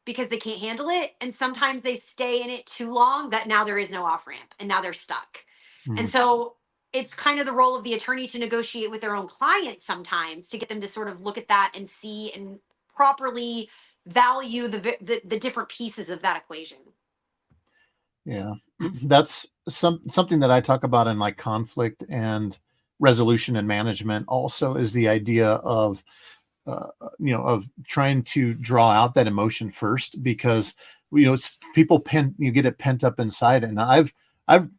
because they can't handle it. And sometimes they stay in it too long that now there is no off ramp and now they're stuck. And Mhm. so it's kind of the role of the attorney to negotiate with their own client sometimes to get them to sort of look at that and see and properly value the different pieces of that equation. Yeah, that's something that I talk about in like conflict and resolution and management. Also, is the idea of of trying to draw out that emotion first, because people you get it pent up inside. And I've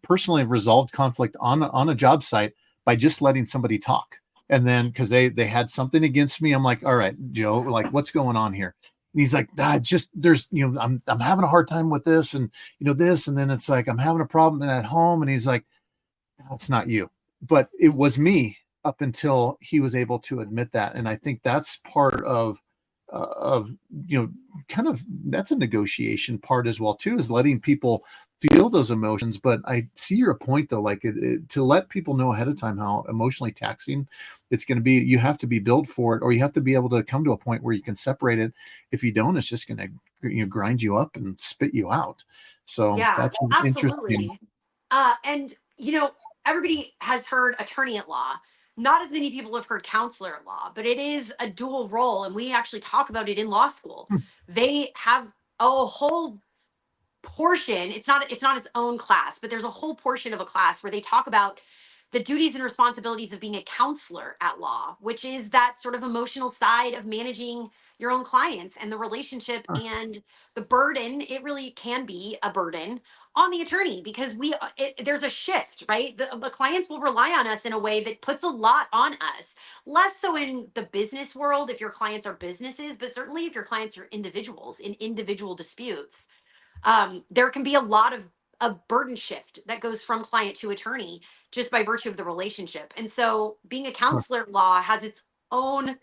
personally resolved conflict on a job site by just letting somebody talk. And then because they had something against me, I'm like, all right, Joe, like, what's going on here? And he's like, just there's I'm having a hard time with this, and this. And then it's like, I'm having a problem at home. And he's like, that's not you, but it was me, up until he was able to admit that. And I think that's part of kind of, that's a negotiation part as well too, is letting people feel those emotions. But I see your point though, like to let people know ahead of time how emotionally taxing it's going to be. You have to be built for it, or you have to be able to come to a point where you can separate it. If you don't, it's just going to grind you up and spit you out. So Yeah, that's interesting. absolutely. And everybody has heard attorney at law. Not as many people have heard counselor at law, but it is a dual role, and we actually talk about it in law school. Hmm. They have a whole portion. It's not its own class, but there's a whole portion of a class where they talk about the duties and responsibilities of being a counselor at law, which is that sort of emotional side of managing your own clients and the relationship and the burden. It really can be a burden on the attorney, because there's a shift, right? The clients will rely on us in a way that puts a lot on us. Less so in the business world if your clients are businesses, but certainly if your clients are individuals in individual disputes. There can be a lot of a burden shift that goes from client to attorney just by virtue of the relationship. And so being a counselor at law has its own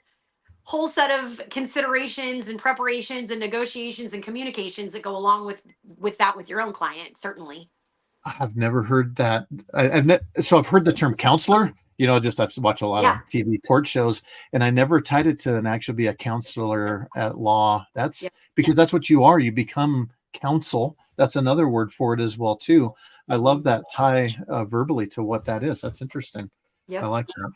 whole set of considerations and preparations and negotiations and communications that go along with that with your own client, certainly. I've never heard that. So I've heard the term counselor. Just I've watched a lot of Yeah. TV court shows, and I never tied it to an actually be a counselor at law. That's Yeah. because that's what you are. You become counsel. That's another word for it as well too. I love that tie verbally to what that is. That's interesting. I Yep. like that.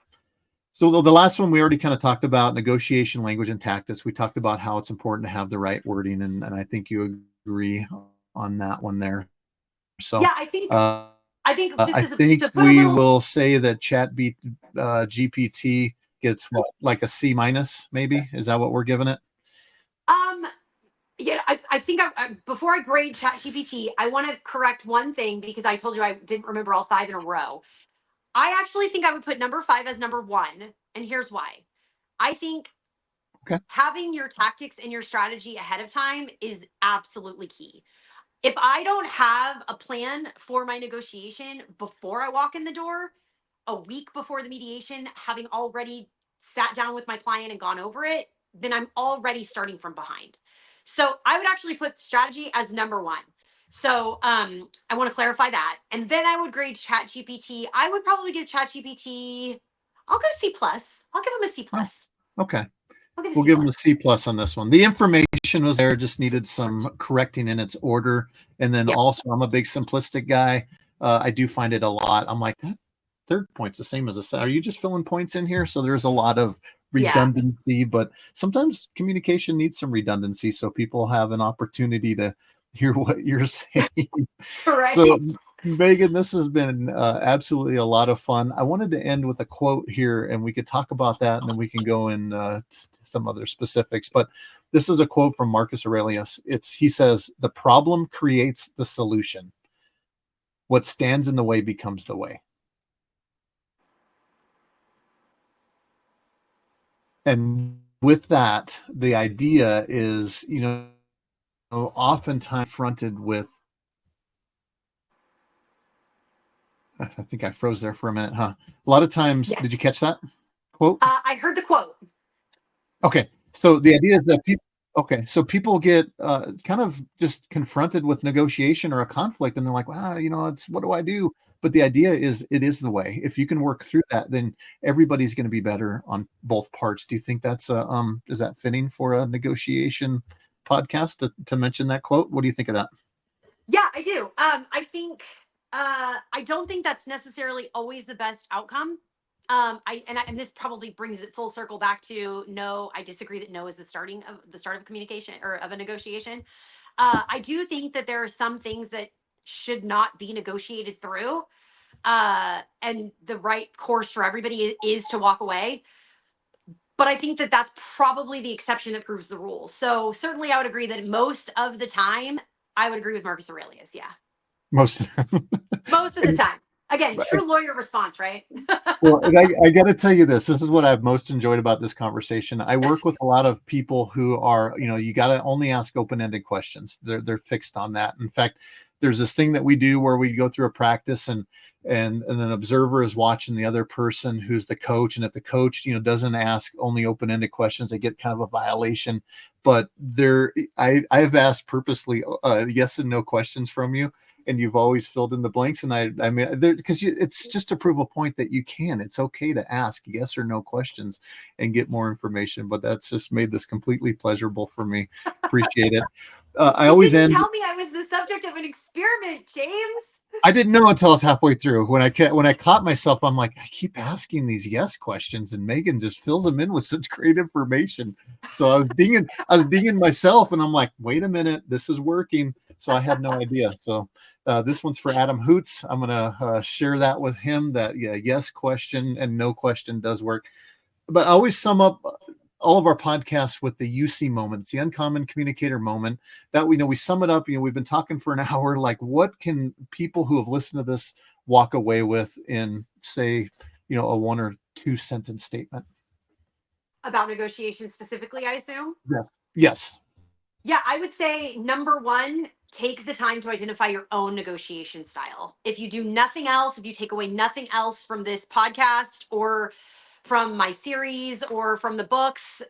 So the last one we already kind of talked about, negotiation, language, and tactics. We talked about how it's important to have the right wording, and I think you agree on that one there. So Yeah, I think uh, I think just I as think to put a we little will say that GPT gets what, like a C minus, maybe? Is that what we're giving it? um yeah, I think before I grade ChatGPT, I want to correct one thing because I told you I didn't remember all five in a row. I actually think I would put number five as number one. And here's why. I think Okay. having your tactics and your strategy ahead of time is absolutely key. If I don't have a plan for my negotiation before I walk in the door, a week before the mediation, having already sat down with my client and gone over it, then I'm already starting from behind. So I would actually put strategy as number one. So I want to clarify that. And then I would grade ChatGPT. I would probably give ChatGPT, I'll go C plus. I'll give him a C Oh, plus. okay. I'll give a We'll C give them a plus. C plus on this one. The information was there, just needed some correcting in its order. And then Yep. also, I'm a big simplistic guy. I do find it a lot. I'm like, that third point's the same as a set. Are you just filling points in here? So there's a lot of Yeah. redundancy, but sometimes communication needs some redundancy so people have an opportunity to hear what you're saying. So Right. Megan, this has been absolutely a lot of fun. I wanted to end with a quote here, and we could talk about that, and then we can go in some other specifics. But this is a quote from Marcus Aurelius. He says, "The problem creates the solution. What stands in the way becomes the way." And with that, the idea is, oftentimes fronted with. I think I froze there for a minute, huh? A lot of times, did Yes. you catch that quote? I heard the quote. Okay. So the idea is that people get kind of just confronted with negotiation or a conflict, and they're like, "Wow, it's what do I do?" But the idea is, it is the way. If you can work through that, then everybody's going to be better on both parts. Do you think that's is that fitting for a negotiation podcast to mention that quote? What do you think of that? Yeah, I do. I think I don't think that's necessarily always the best outcome. And this probably brings it full circle back to no. I disagree that no is the start of communication or of a negotiation. I do think that there are some things that should not be negotiated through, and the right course for everybody is to walk away. But I think that that's probably the exception that proves the rule. So certainly, I would agree that most of the time, I would agree with Marcus Aurelius. Yeah. Most Most of the and, time. Again, true lawyer response, right? well, and I got to tell you this. This is what I've most enjoyed about this conversation. I work with a lot of people who are, you got to only ask open-ended questions. They're fixed on that. In fact, there's this thing that we do where we go through a practice, and an observer is watching the other person who's the coach, and if the coach, doesn't ask only open-ended questions, they get kind of a violation. But I have asked purposely yes and no questions from you, and you've always filled in the blanks. And I mean, because it's just to prove a point that it's okay to ask yes or no questions and get more information. But that's just made this completely pleasurable for me. Appreciate it. I You always didn't end. tell me I was the subject of an experiment, James. I didn't know until I was halfway through. When I caught myself, I'm like, I keep asking these yes questions, and Megan just fills them in with such great information. So I was dinging myself, and I'm like, wait a minute, this is working. So I had no idea. So this one's for Adam Hoots. I'm gonna share that with him. That yes question and no question does work. But I always sum up all of our podcasts with the UC moment. It's the uncommon communicator moment that we sum it up. We've been talking for an hour. Like, what can people who have listened to this walk away with in, say, a 1 or 2 sentence statement? About negotiations specifically, I assume. Yes. Yes. Yeah, I would say number one, take the time to identify your own negotiation style. If you do nothing else, if you take away nothing else from this podcast or from my series or from the books,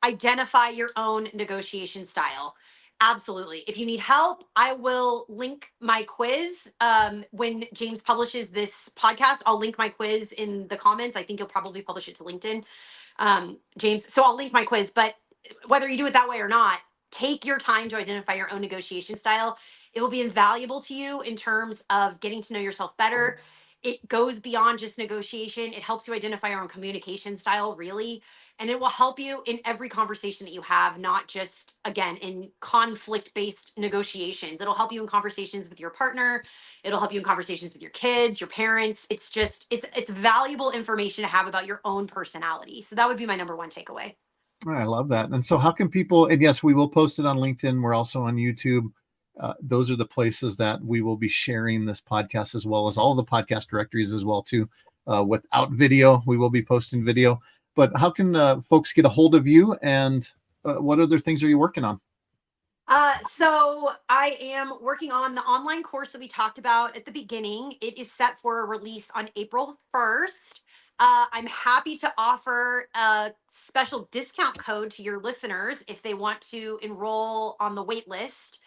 identify your own negotiation style. Absolutely. If you need help, I will link my quiz. When James publishes this podcast, I'll link my quiz in the comments. I think you'll probably publish it to LinkedIn, James. So I'll link my quiz. But whether you do it that way or not, take your time to identify your own negotiation style. It will be invaluable to you in terms of getting to know yourself better. It goes beyond just negotiation. It helps you identify your own communication style, really. And it will help you in every conversation that you have, not just, again, in conflict based negotiations. It'll help you in conversations with your partner. It'll help you in conversations with your kids, your parents. It's valuable information to have about your own personality. So that would be my number one takeaway. I love that. And so, how can people? And yes, we will post it on LinkedIn. We're also on YouTube. Those are the places that we will be sharing this podcast, as well as all the podcast directories as well too. Without video, we will be posting video. But how can folks get a hold of you, and what other things are you working on? So I am working on the online course that we talked about at the beginning. It is set for a release on April 1st. I'm happy to offer a special discount code to your listeners if they want to enroll on the wait list.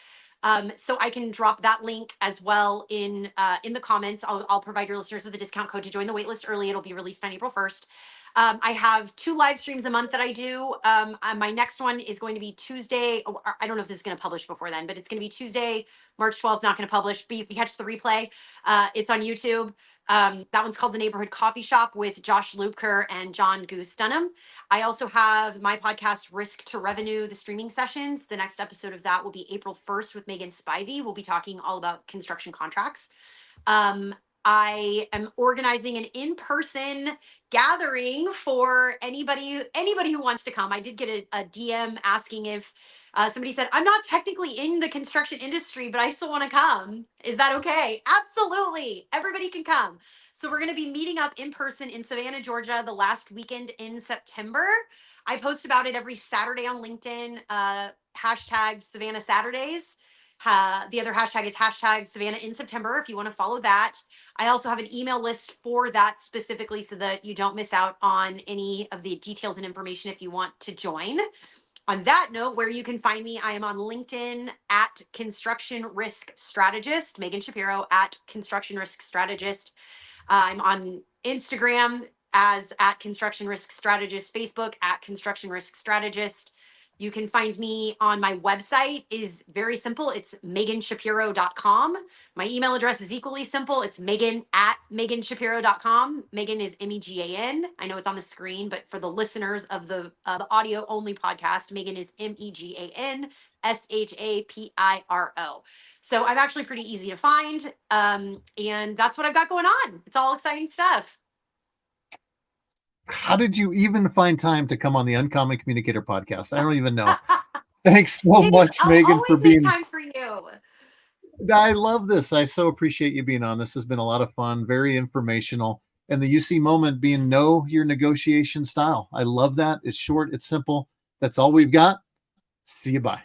So I can drop that link as well in the comments. I'll provide your listeners with a discount code to join the waitlist early. It'll be released on April 1st. I have 2 live streams a month that I do. My next one is going to be Tuesday. I don't know if this is going to publish before then, but it's going to be Tuesday, March 12th. Not going to publish, but you can catch the replay. It's on YouTube. That one's called The Neighborhood Coffee Shop with Josh Loopker and John Goose Dunham. I also have my podcast, Risk to Revenue, the streaming sessions. The next episode of that will be April 1st with Megan Spivey. We'll be talking all about construction contracts. I am organizing an in-person gathering for anybody who wants to come. I did get a DM asking if somebody said, I'm not technically in the construction industry, but I still want to come. Is that okay? Absolutely. Everybody can come. So we're going to be meeting up in person in Savannah, Georgia, the last weekend in September. I post about it every Saturday on LinkedIn, hashtag Savannah Saturdays. The other hashtag is hashtag Savannah in September if you want to follow that. I also have an email list for that specifically so that you don't miss out on any of the details and information if you want to join. On that note, where you can find me, I am on LinkedIn at Construction Risk Strategist, Megan Shapiro at Construction Risk Strategist. I'm on Instagram as at Construction Risk Strategist, Facebook at Construction Risk Strategist. You can find me on my website is very simple. It's meganshapiro.com. My email address is equally simple. It's Megan at meganshapiro.com. Megan is Megan. I know it's on the screen, but for the listeners of the audio only podcast, Megan is Megan Shapiro. So I'm actually pretty easy to find. And that's what I've got going on. It's all exciting stuff. How did you even find time to come on the Uncommon Communicator podcast? I don't even know. Thanks so much, Megan, for being. Time for you. I love this. I so appreciate you being on. This has been a lot of fun, very informational. And the UC moment being know your negotiation style. I love that. It's short, it's simple. That's all we've got. See you. Bye.